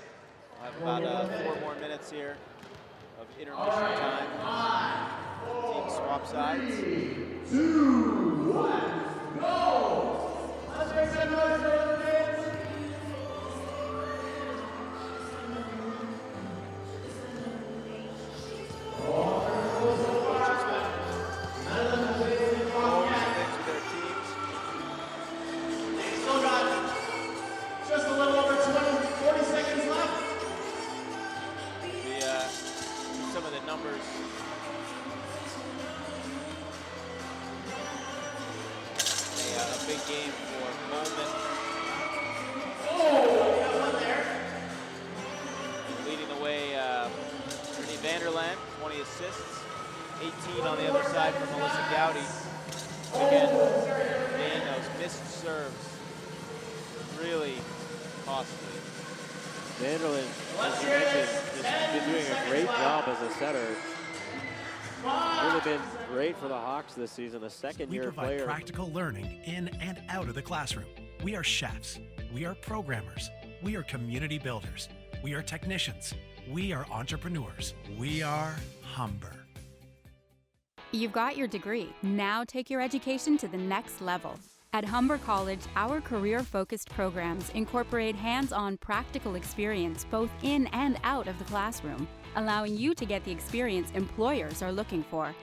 We'll have about 4 more minutes here of intermission time. Teams swap sides. 3, 2, 1, go! Let's make some noise for the kids. Game for Coleman. Leading the way, Ernie Vanderland, 20 assists, 18 on the other side for Melissa Gowdy. Again, man, those missed serves really costly. Vanderland, as you mentioned, has been doing a great job as a setter. Really been great for the Hawks this season, a second-year player. We provide practical learning in and out of the classroom. We are chefs. We are programmers. We are community builders. We are technicians. We are entrepreneurs. We are Humber. You've got your degree. Now take your education to the next level. At Humber College, our career-focused programs incorporate hands-on practical experience both in and out of the classroom, allowing you to get the experience employers are looking for.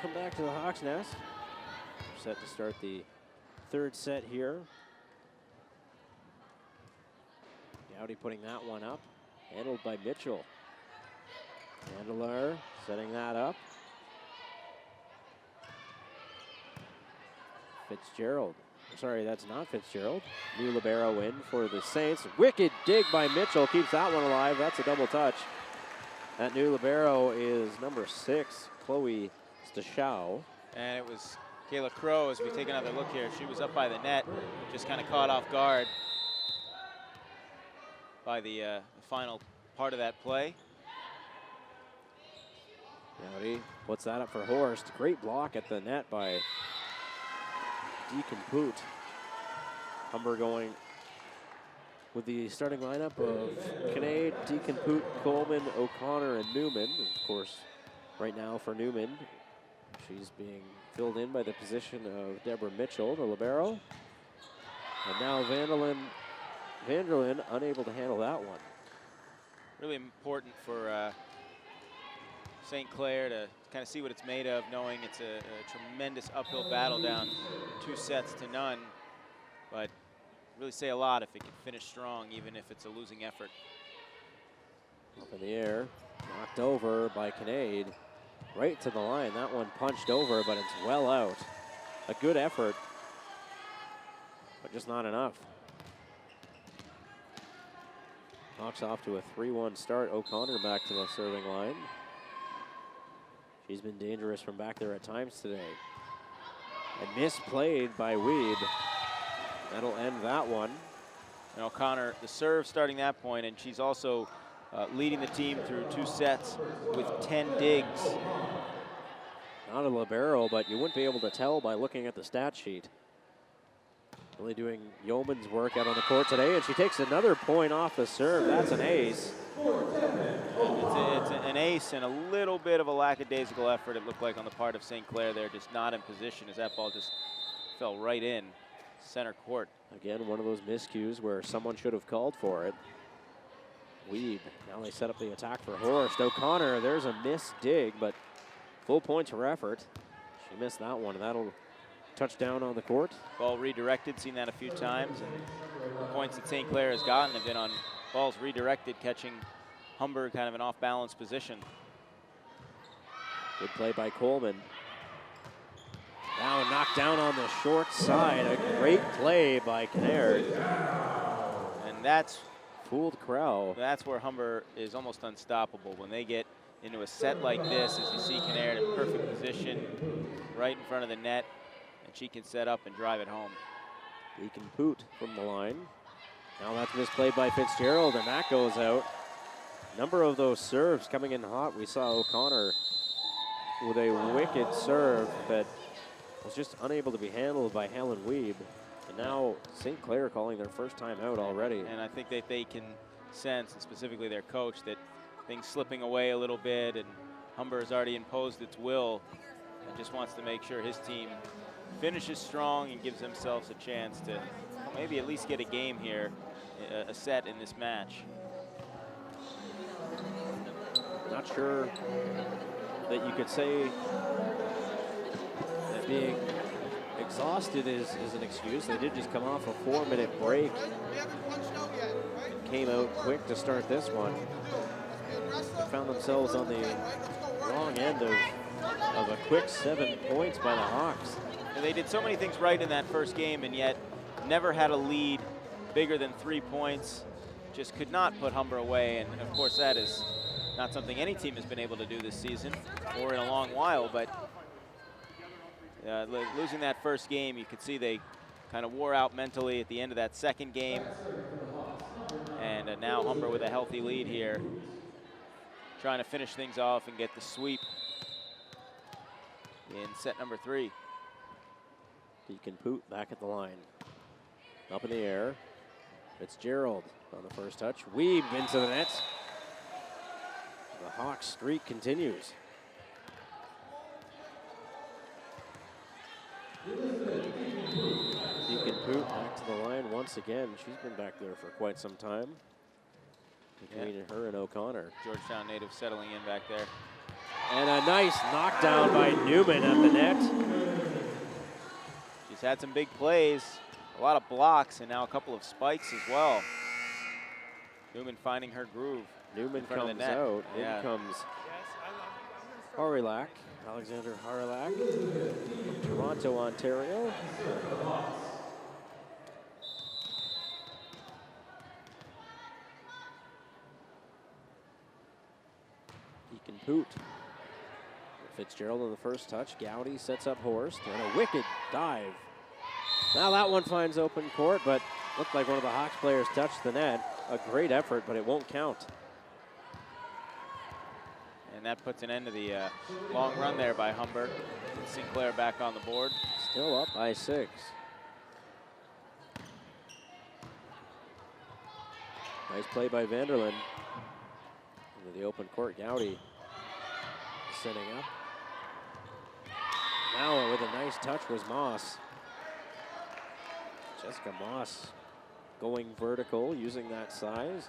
Welcome back to the Hawks Nest. We're set to start the third set here. Gowdy putting that one up. Handled by Mitchell. Handler setting that up. Fitzgerald. Sorry, that's not Fitzgerald. New libero in for the Saints. Wicked dig by Mitchell. Keeps that one alive. That's a double touch. That new libero is number 6, Chloe Stachow. And it was Kayla Crow, as we take another look here. She was up by the net, just kind of caught off guard by the final part of that play. Gowdy puts that up for Horst. Great block at the net by Deacon Poot. Humber going with the starting lineup of Kinnaid, Deacon Poot, Coleman, O'Connor, and Newman. And of course, right now for Newman, she's being filled in by the position of Deborah Mitchell, the libero. And now Vanderlyn unable to handle that one. Really important for St. Clair to kind of see what it's made of, knowing it's a tremendous uphill battle down 2-0. But really say a lot if it can finish strong, even if it's a losing effort. Up in the air, knocked over by Kinnaid. Right to the line. That one punched over, but it's well out. A good effort, but just not enough. Hawks off to a 3-1 start. O'Connor back to the serving line. She's been dangerous from back there at times today. And misplayed by Weeb. That'll end that one. And O'Connor, the serve starting that point, and she's also leading the team through 2 sets with 10 digs. Not a libero, but you wouldn't be able to tell by looking at the stat sheet. Really doing yeoman's work out on the court today, and she takes another point off the serve. That's an ace. It's an ace and a little bit of a lackadaisical effort, it looked like, on the part of St. Clair there, just not in position as that ball just fell right in center court. Again, one of those miscues where someone should have called for it. Weeb, now they set up the attack for Horst. O'Connor, there's a missed dig, but full points for effort. She missed that one, and that'll touch down on the court. Ball redirected, seen that a few times, and the points that St. Clair has gotten have been on balls redirected, catching Humber kind of an off-balance position. Good play by Coleman. Now knocked down on the short side. A great play by Clair. And that's fooled Crow. That's where Humber is almost unstoppable. When they get into a set like this, as you see Kinnair in perfect position, right in front of the net, and she can set up and drive it home. Deacon Poot from the line. Now that's misplayed by Fitzgerald, and that goes out. Number of those serves coming in hot. We saw O'Connor with a wicked serve that was just unable to be handled by Helen Weeb. And now St. Clair calling their first time out already. And I think that they can sense, and specifically their coach, that things slipping away a little bit, and Humber has already imposed its will and just wants to make sure his team finishes strong and gives themselves a chance to maybe at least get a game here, a set in this match. Not sure that you could say that being exhausted is an excuse. They did just come off a 4-minute break and came out quick to start this one. They found themselves on the wrong end of a quick 7 points by the Hawks. And they did so many things right in that first game, and yet never had a lead bigger than 3 points. Just could not put Humber away, and of course that is not something any team has been able to do this season or in a long while, but losing that first game, you could see they kind of wore out mentally at the end of that second game. And now Humber with a healthy lead here, trying to finish things off and get the sweep in set number 3. Deacon Poot back at the line. Up in the air. Fitzgerald on the first touch. Weeb into the net. The Hawks streak continues. Deacon Poot back to the line once again. She's been back there for quite some time. Between her and O'Connor. Georgetown native settling in back there. And a nice knockdown by Newman at the net. She's had some big plays, a lot of blocks, and now a couple of spikes as well. Newman finding her groove. Newman in front of the comes net. out. Yeah. In comes Harilak, Alexander Harilak from Toronto, Ontario. He can poot. Fitzgerald on the first touch. Gowdy sets up Horst, and a wicked dive. Now that one finds open court, but looked like one of the Hawks players touched the net. A great effort, but it won't count. And that puts an end to the long run there by Humber. Sinclair back on the board. Still up by 6. Nice play by Vanderlyn. Into the open court, Gowdy setting up. Now with a nice touch was Moss. Jessica Moss going vertical, using that size.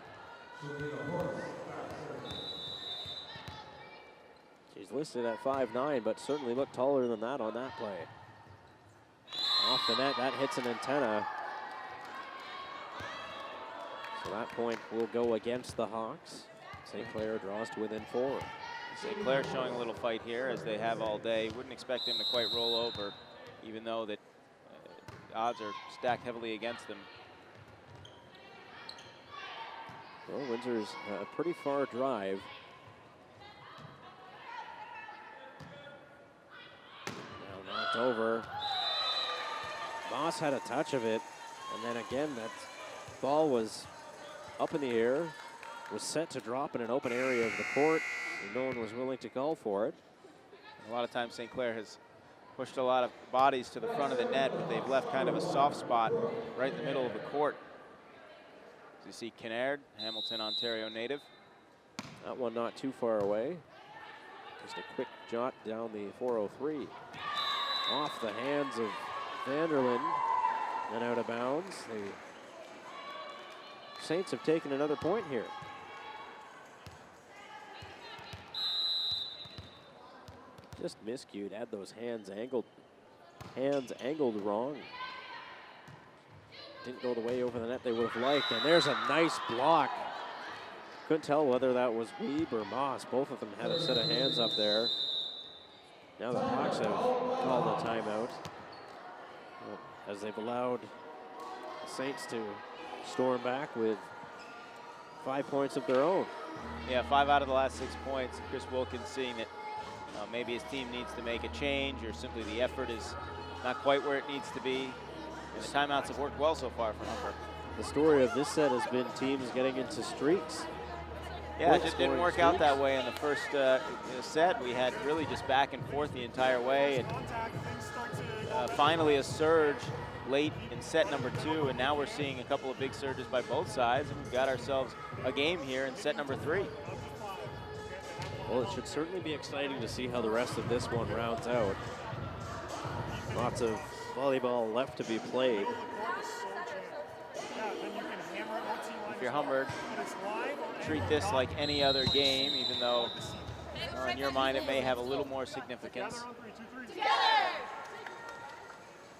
She's listed at 5'9", but certainly looked taller than that on that play. Off the net, that hits an antenna. So that point will go against the Hawks. St. Clair draws to within 4. St. Clair showing a little fight here, as they have all day. Wouldn't expect them to quite roll over, even though that odds are stacked heavily against them. Well, Windsor's a pretty far drive. Now knocked over. Moss had a touch of it, and then again that ball was up in the air, was set to drop in an open area of the court, and no one was willing to call for it. A lot of times St. Clair has pushed a lot of bodies to the front of the net, but they've left kind of a soft spot right in the middle of the court. As you see Kinnaird, Hamilton, Ontario native. That one not too far away. Just a quick jot down the 403. Off the hands of Vanderlyn and out of bounds. The Saints have taken another point here. Just miscued, had those hands angled wrong. Didn't go the way over the net they would have liked, and there's a nice block. Couldn't tell whether that was Weeb or Moss. Both of them had a set of hands up there. Now the Hawks have called a timeout, as they've allowed the Saints to storm back with 5 points of their own. Yeah, 5 out of the last 6 points. Chris Wilkins seeing that maybe his team needs to make a change, or simply the effort is not quite where it needs to be. And the timeouts have worked well so far for Humber. The story of this set has been teams getting into streaks. Yeah, it just didn't work out that way in the first set. We had really just back and forth the entire way, and finally a surge late in set number 2, and now we're seeing a couple of big surges by both sides, and we've got ourselves a game here in set number 3. Well, it should certainly be exciting to see how the rest of this one rounds out. Lots of volleyball left to be played. If you're Humber, treat this like any other game, even though in your mind it may have a little more significance.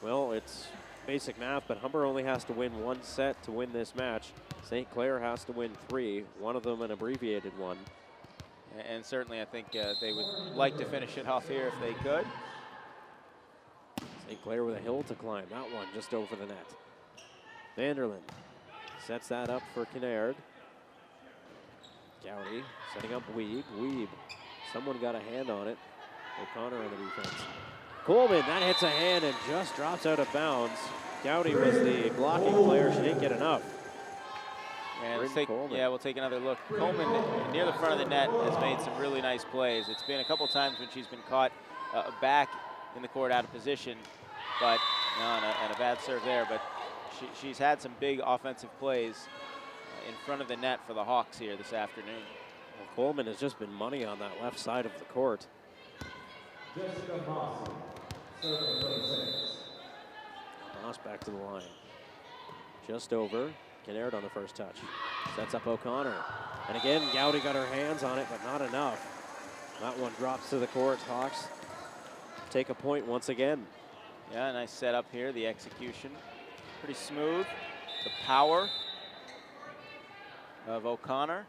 Well, it's basic math, but Humber only has to win 1 set to win this match. St. Clair has to win 3, one of them an abbreviated one. And certainly I think they would like to finish it off here if they could. St. Clair with a hill to climb. That one just over the net. Vanderlyn sets that up for Kinnaird. Gowdy setting up Weeb. Weeb. Someone got a hand on it. O'Connor on the defense. Coleman, that hits a hand and just drops out of bounds. Gowdy was the blocking player. She didn't get enough. And we'll take another look. Coleman, near the front of the net, has made some really nice plays. It's been a couple times when she's been caught back in the court out of position, but and a bad serve there. But she's had some big offensive plays in front of the net for the Hawks here this afternoon. Well, Coleman has just been money on that left side of the court. Moss back to the line. Just over. Kinnaird on the first touch. Sets up O'Connor. And again, Gowdy got her hands on it, but not enough. That one drops to the court. Hawks take a point once again. Yeah, nice setup here. The execution, pretty smooth. The power of O'Connor.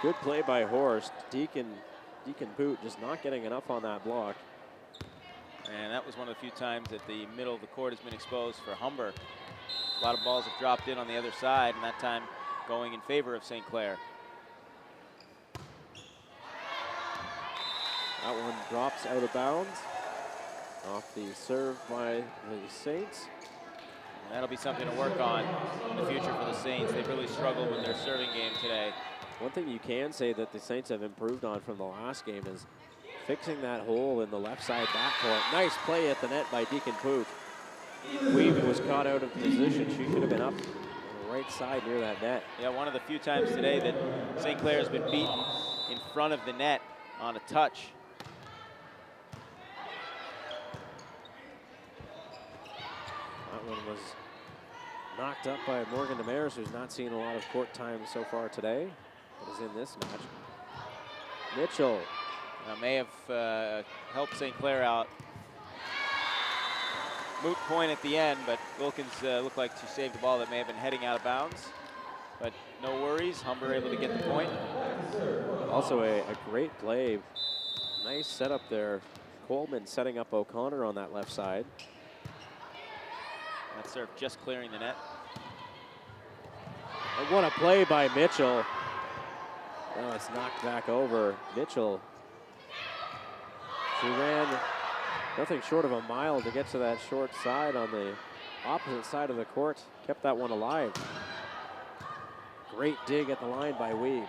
Good play by Horst. Deacon Boot just not getting enough on that block. And that was one of the few times that the middle of the court has been exposed for Humber. A lot of balls have dropped in on the other side, and that time going in favor of St. Clair. That one drops out of bounds. Off the serve by the Saints. And that'll be something to work on in the future for the Saints. They've really struggled with their serving game today. One thing you can say that the Saints have improved on from the last game is fixing that hole in the left side backcourt. Nice play at the net by Deacon Boot. Weave was caught out of position. She could have been up on the right side near that net. Yeah, one of the few times today that St. Clair has been beaten in front of the net on a touch. That one was knocked up by Morgan Demers, who's not seen a lot of court time so far today, but is in this match. Mitchell. May have helped St. Clair out. Moot point at the end, but Wilkins looked like she saved the ball that may have been heading out of bounds. But no worries, Humber able to get the point. Also a great play. Nice setup there. Coleman setting up O'Connor on that left side. That serve just clearing the net. And what a play by Mitchell. Oh, it's knocked back over. Mitchell. She ran nothing short of a mile to get to that short side on the opposite side of the court. Kept that one alive. Great dig at the line by Weeb.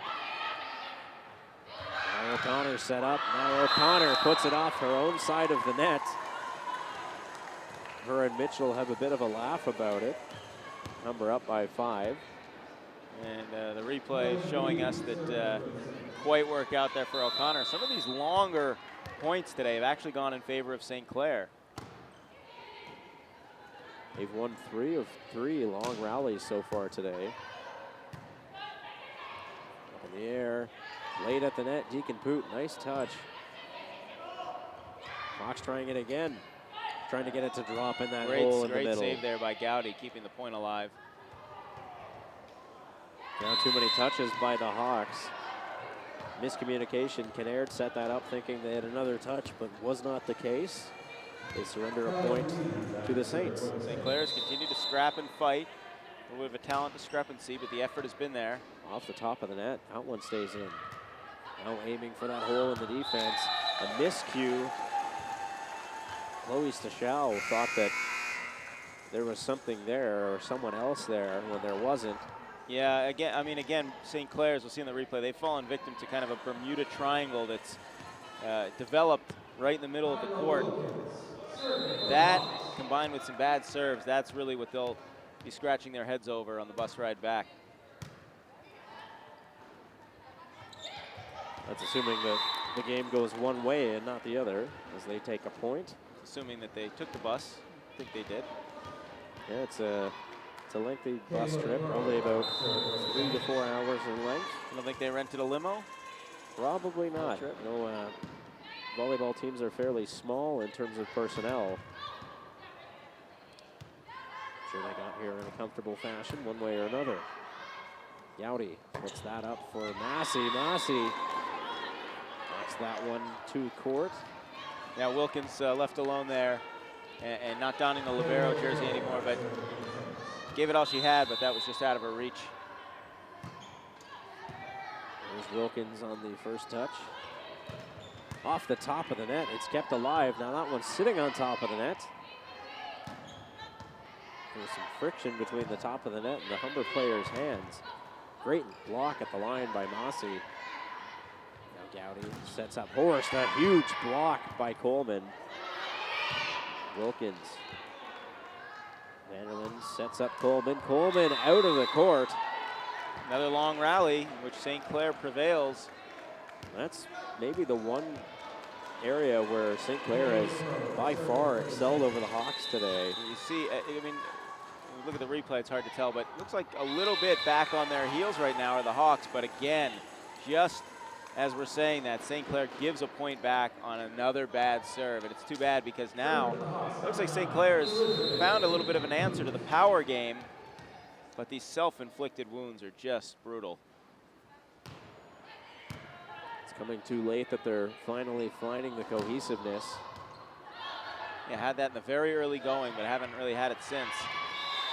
Now O'Connor set up. Now O'Connor puts it off her own side of the net. Her and Mitchell have a bit of a laugh about it. Humber up by 5. And the replay showing us that quite work out there for O'Connor. Some of these longer points today have actually gone in favor of St. Clair. They've won 3 of 3 long rallies so far today. Up in the air, late at the net, Deacon Poot, nice touch. Fox trying it again, trying to get it to drop in that hole in the middle. Great save there by Gowdy, keeping the point alive. Not too many touches by the Hawks. Miscommunication. Kinnaird set that up thinking they had another touch, but was not the case. They surrender a point to the Saints. St. Clair's continued to scrap and fight. A little bit of a talent discrepancy, but the effort has been there. Off the top of the net, that one stays in. Now aiming for that hole in the defense. A miscue. Chloe Stachel thought that there was something there or someone else there when there wasn't. Yeah, again, St. Clair's, we'll see in the replay, they've fallen victim to kind of a Bermuda triangle that's developed right in the middle of the court. That, combined with some bad serves, that's really what they'll be scratching their heads over on the bus ride back. That's assuming that the game goes one way and not the other, as they take a point. Assuming that they took the bus. I think they did. Yeah, it's a lengthy bus trip, probably about 3 to 4 hours in length. You don't think they rented a limo? Probably not. No, volleyball teams are fairly small in terms of personnel. I'm sure they got here in a comfortable fashion, one way or another. Gowdy puts that up for Massey. Massey knocks that one to court. Yeah, Wilkins left alone there and not donning the libero jersey anymore, but gave it all she had, but that was just out of her reach. There's Wilkins on the first touch. Off the top of the net, it's kept alive. Now that one's sitting on top of the net. There's some friction between the top of the net and the Humber player's hands. Great block at the line by Massey. Now Gowdy sets up Horst, a huge block by Coleman. Wilkins. Vanderland sets up Coleman. Coleman out of the court. Another long rally in which St. Clair prevails. That's maybe the one area where St. Clair has by far excelled over the Hawks today. You see, I mean, look at the replay, it's hard to tell, but looks like a little bit back on their heels right now are the Hawks. But again, just as we're saying that, St. Clair gives a point back on another bad serve. And it's too bad because now it looks like St. Clair has found a little bit of an answer to the power game, but these self-inflicted wounds are just brutal. It's coming too late that they're finally finding the cohesiveness. Yeah, had that in the very early going, but haven't really had it since.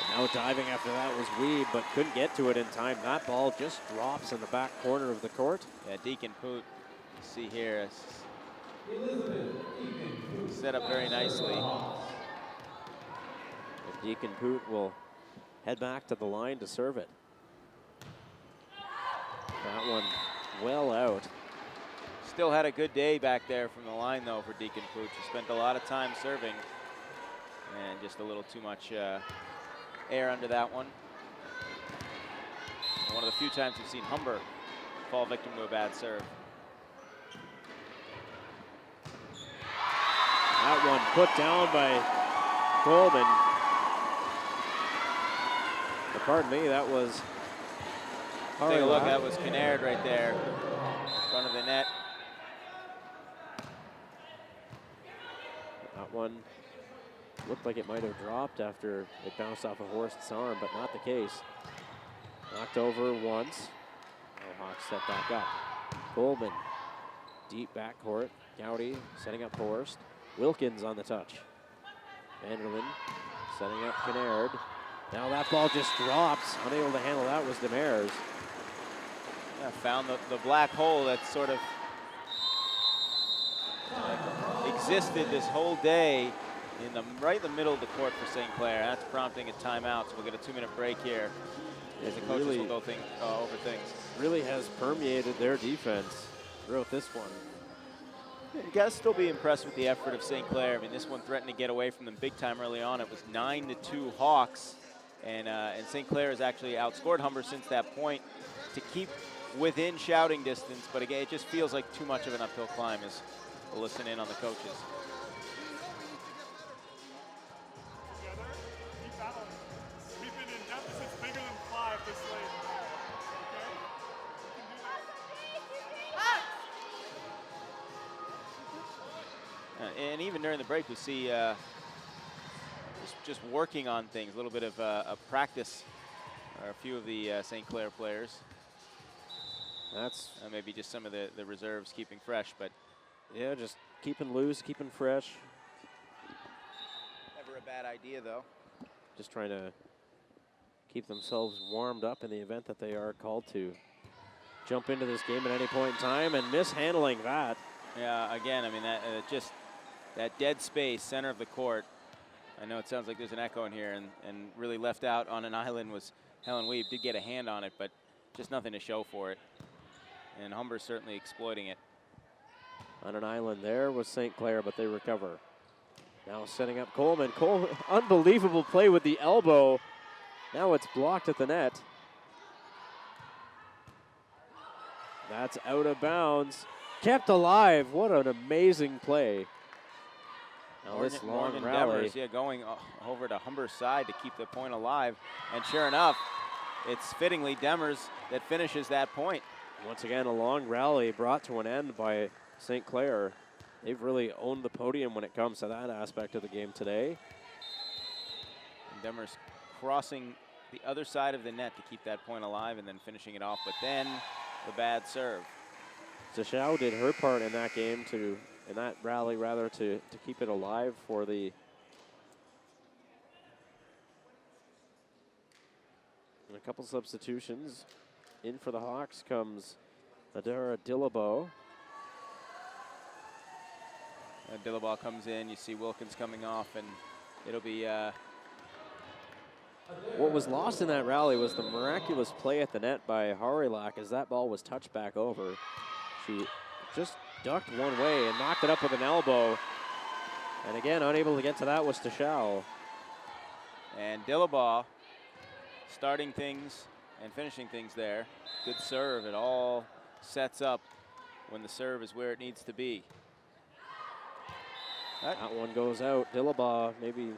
And now diving after that was Weeb, but couldn't get to it in time. That ball just drops in the back corner of the court. Yeah, Deacon Poot, you see here, set up very nicely. And Deacon Poot will head back to the line to serve it. That one well out. Still had a good day back there from the line, though, for Deacon Pooch. He spent a lot of time serving, and just a little too much air under that one. And one of the few times we've seen Humber fall victim to a bad serve. That one put down by Coleman. Pardon me, that was... Take a look, that was Kinnaird right there, in front of the net. That one looked like it might have dropped after it bounced off a Horst's arm, but not the case. Knocked over once. Now Hawks step back up. Coleman, deep backcourt. Gowdy setting up Horst. Wilkins on the touch. Vanderlyn setting up Kinnaird. Now that ball just drops. Unable to handle that was Demers. Yeah, found the black hole that sort of existed this whole day right in the middle of the court for St. Clair. That's prompting a timeout, so we'll get a 2-minute break here as the coaches will go over things. Really has permeated their defense throughout this one. You got to still be impressed with the effort of St. Clair. I mean, this one threatened to get away from them big time early on. It was 9-2 Hawks, and St. Clair has actually outscored Humber since that point to keep within shouting distance. But again, it just feels like too much of an uphill climb as we'll listen in on the coaches. Together, keep battling. We've been in deficits bigger than 5 this late. Okay? You can do this. And even during the break, we see just working on things, a little bit of a practice, or a few of the St. Clair players. That's maybe just some of the reserves keeping fresh, but yeah, just keeping loose, keeping fresh. never a bad idea, though. Just trying to keep themselves warmed up in the event that they are called to jump into this game at any point in time, and mishandling that. Yeah, again, I mean, that dead space, center of the court. I know it sounds like there's an echo in here, and really left out on an island was Helen Weeb. Did get a hand on it, but just nothing to show for it. And Humber's certainly exploiting it. On an island there was St. Clair, but they recover. Now setting up Coleman. Coleman, unbelievable play with the elbow. Now it's blocked at the net. That's out of bounds. Kept alive. What an amazing play. Now this long Morgan rally. Demers, yeah, going over to Humber's side to keep the point alive. And sure enough, it's fittingly Demers that finishes that point. Once again, a long rally brought to an end by St. Clair. They've really owned the podium when it comes to that aspect of the game today. And Demers crossing the other side of the net to keep that point alive and then finishing it off. But then the bad serve. Zashao did her part in that game in that rally rather to keep it alive for the. And a couple substitutions. In for the Hawks comes Adara Dillabo. Dillabo comes in. You see Wilkins coming off, and it'll be. What was lost in that rally was the miraculous play at the net by Harilak as that ball was touched back over. She just ducked one way and knocked it up with an elbow. And again, unable to get to that was Tashal. And Dillabo starting things and finishing things there. Good serve. It all sets up when the serve is where it needs to be. That one goes out. Dillabo maybe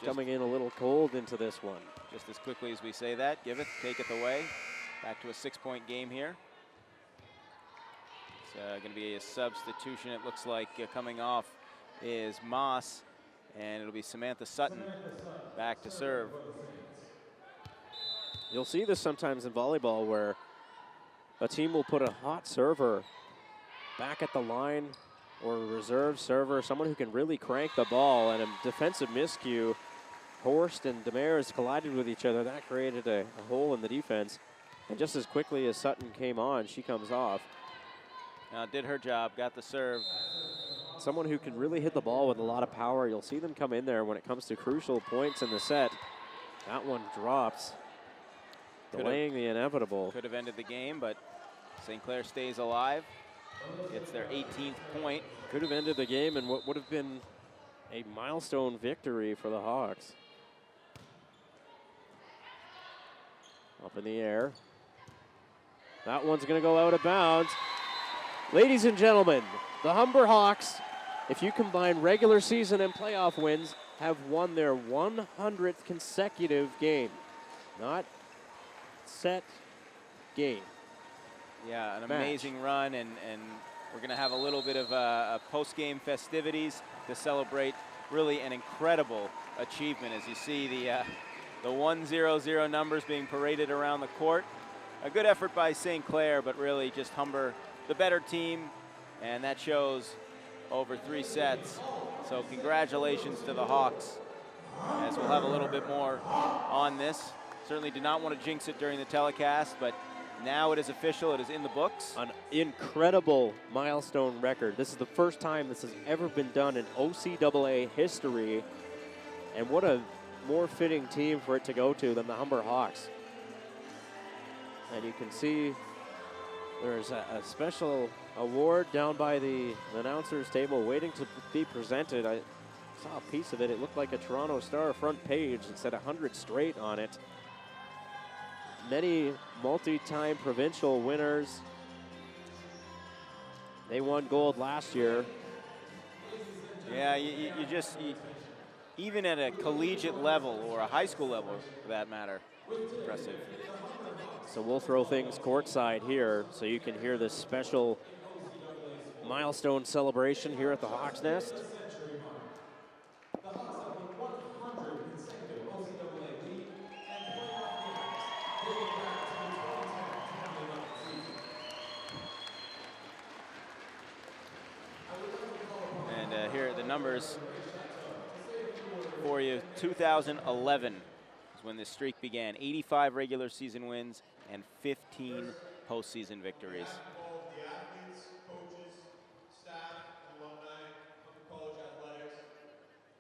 coming in a little cold into this one. Just as quickly as we say that, taketh away. Back to a 6-point game here. It's going to be a substitution. It looks like coming off is Moss, and it'll be Samantha Sutton back to serve. You'll see this sometimes in volleyball where a team will put a hot server back at the line, or a reserve server, someone who can really crank the ball, and a defensive miscue. Horst and Demers collided with each other. That created a hole in the defense. And just as quickly as Sutton came on, she comes off. Now did her job, got the serve. Someone who can really hit the ball with a lot of power. You'll see them come in there when it comes to crucial points in the set. That one drops, delaying the inevitable. Could have ended the game, but St. Clair stays alive. It's their 18th point. Could have ended the game in what would have been a milestone victory for the Hawks. Up in the air. That one's going to go out of bounds. Ladies and gentlemen, the Humber Hawks, if you combine regular season and playoff wins, have won their 100th consecutive game. Not set, game. Yeah, an Match. amazing run, and we're going to have a little bit of a post-game festivities to celebrate really an incredible achievement as you see the 1-0-0 numbers being paraded around the court. A good effort by St. Clair, but really just Humber, the better team, and that shows over 3 sets. So congratulations to the Hawks, as we'll have a little bit more on this. Certainly did not want to jinx it during the telecast, but now it is official, it is in the books. An incredible milestone record. This is the first time this has ever been done in OCAA history, and what a more fitting team for it to go to than the Humber Hawks. And you can see there's a special award down by the announcer's table waiting to be presented. I saw a piece of it. It looked like a Toronto Star front page. It said 100 straight on it. Many multi-time provincial winners. They won gold last year. Yeah, even at a collegiate level or a high school level for that matter, impressive. So we'll throw things courtside here so you can hear this special milestone celebration here at the Hawks Nest. And here are the numbers for you. 2011 is when this streak began. 85 regular season wins and 15 postseason victories. The athletes, coaches, staff, alumni of the college athletics,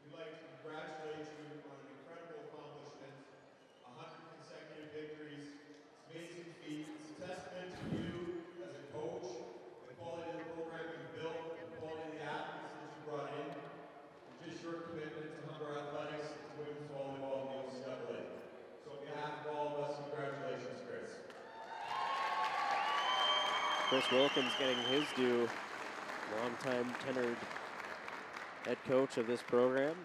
we'd like to congratulate you on an incredible accomplishment. 100 consecutive victories. It's an amazing feat. It's a testament to you as a coach, the quality of the program you built, the quality of the athletes that you brought in, and just your commitment to Humber athletics, to women's volleyball, and the OCAA. So on behalf of all of us, congratulations, Chris. Chris Wilkins getting his due, longtime tenured head coach of this program.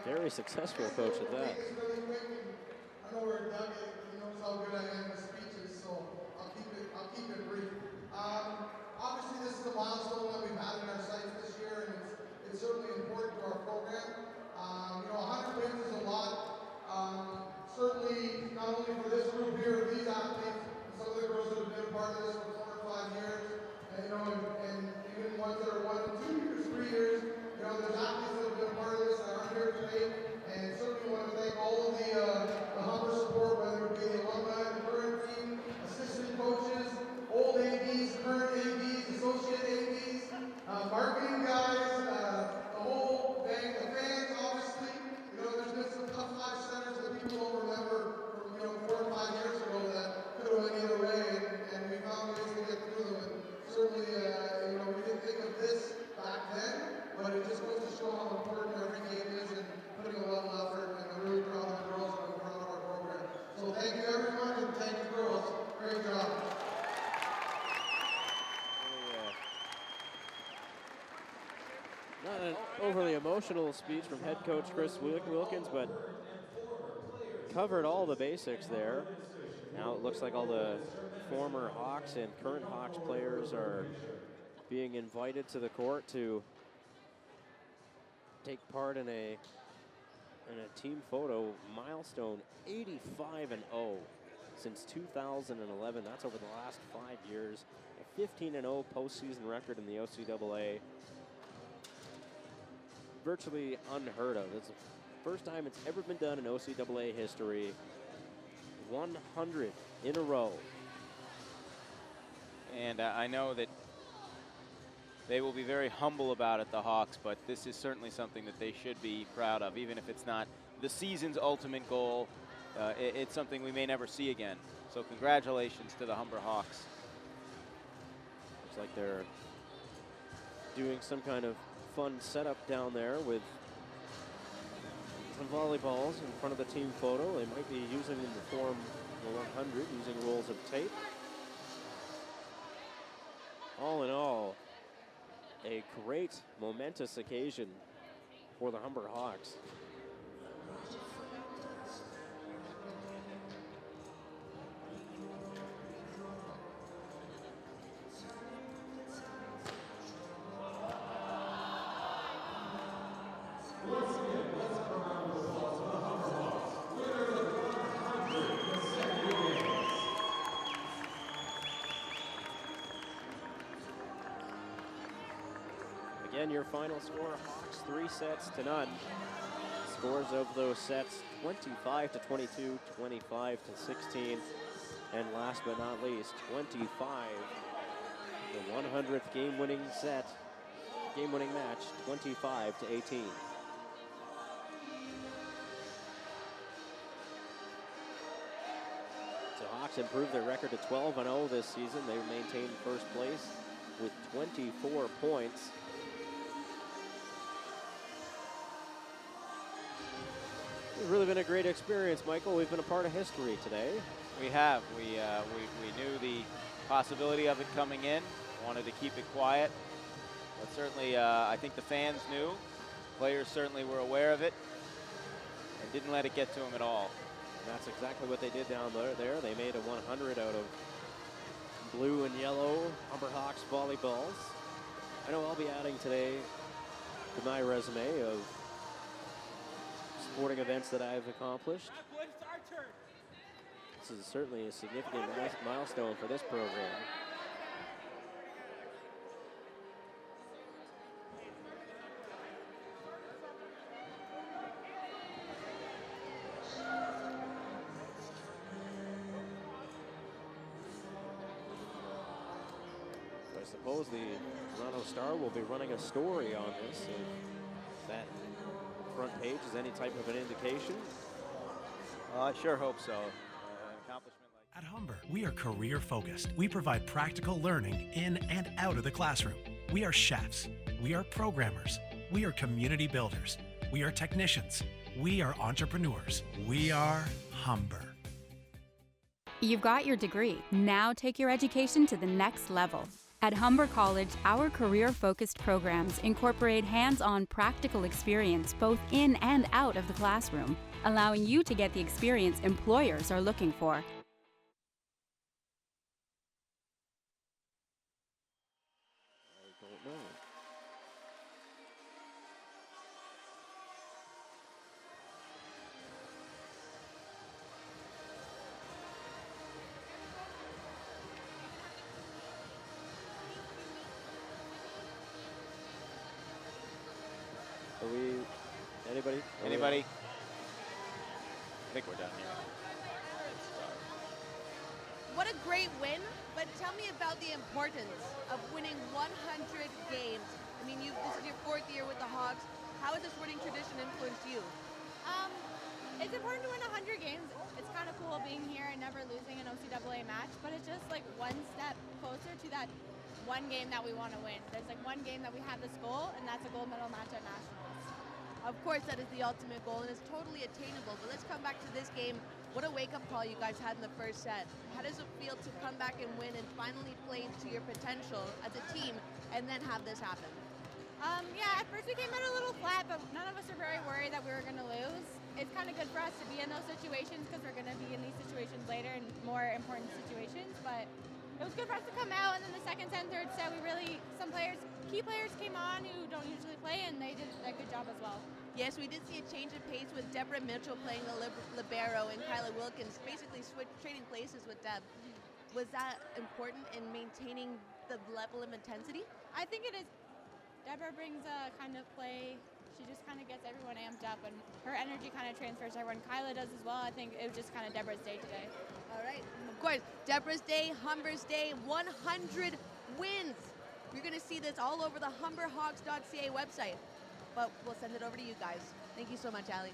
Very successful coach at that. I know where Doug is, but he knows how good I am with speeches, so I'll keep it brief. Obviously, this is a milestone that we've had in our sights this year, and it's certainly important to our program. 100 wins is a lot. Certainly, not only for this group here, these athletes, some of the girls that have been a part of this for 4 or 5 years, and even ones that are 1 and 2 years, 3 years. There's athletes that have been a part of this that aren't here today, and certainly want to thank all of the emotional speech from head coach Chris Wilkins, but covered all the basics there. Now it looks like all the former Hawks and current Hawks players are being invited to the court to take part in a team photo milestone. 85-0 since 2011. That's over the last 5 years. A 15-0 postseason record in the OCAA. Virtually unheard of. It's the first time it's ever been done in OCAA history. 100 in a row. And I know that they will be very humble about it, the Hawks, but this is certainly something that they should be proud of, even if it's not the season's ultimate goal. It's something we may never see again. So congratulations to the Humber Hawks. Looks like they're doing some kind of fun setup down there with some volleyballs in front of the team photo. They might be using them to form the 100, using rolls of tape. All in all, a great, momentous occasion for the Humber Hawks. Again, your final score, Hawks 3-0. Scores of those sets, 25-22, 25-16, and last but not least, 25, the 100th game-winning match, 25-18. So Hawks improved their record to 12-0 this season. They maintained first place with 24 points. It's really been a great experience, Michael. We've been a part of history today. We have. We knew the possibility of it coming in. Wanted to keep it quiet. But certainly, I think the fans knew. Players certainly were aware of it and didn't let it get to them at all. And that's exactly what they did down there. They made a 100 out of blue and yellow Humber Hawks volleyballs. I know I'll be adding today to my resume of sporting events that I've accomplished. This is certainly a significant milestone for this program. So I suppose the Toronto Star will be running a story on this. If that front page is any type of an indication. I sure hope so. At Humber, we are career focused. We provide practical learning in and out of the classroom. We are chefs. We are programmers. We are community builders. We are technicians. We are entrepreneurs. We are Humber. You've got your degree. Now take your education to the next level. At Humber College, our career-focused programs incorporate hands-on practical experience both in and out of the classroom, allowing you to get the experience employers are looking for. Anybody? I think we're done here. What a great win, but tell me about the importance of winning 100 games. I mean, this is your 4th year with the Hawks. How has this winning tradition influenced you? It's important to win 100 games. It's kind of cool being here and never losing an OCAA match, but it's just like one step closer to that one game that we want to win. There's like one game that we have this goal, and that's a gold medal match at Nationals. Of course, that is the ultimate goal, and it's totally attainable. But let's come back to this game. What a wake-up call you guys had in the first set. How does it feel to come back and win and finally play to your potential as a team and then have this happen? Yeah, at first we came out a little flat, but none of us are very worried that we were going to lose. It's kind of good for us to be in those situations because we're going to be in these situations later and more important situations. But it was good for us to come out, and then the second set and third set, key players came on who don't usually play, and they did a good job as well. Yes, we did see a change of pace with Deborah Mitchell playing the libero and Kyla Wilkins basically trading places with Deb. Was that important in maintaining the level of intensity? I think it is. Deborah brings a kind of play. She just kind of gets everyone amped up, and her energy kind of transfers to everyone. Kyla does as well. I think it was just kind of Deborah's day today. All right. Of course, Deborah's day, Humber's day, 100 wins. You're going to see this all over the humberhawks.ca website. But we'll send it over to you guys. Thank you so much, Allie.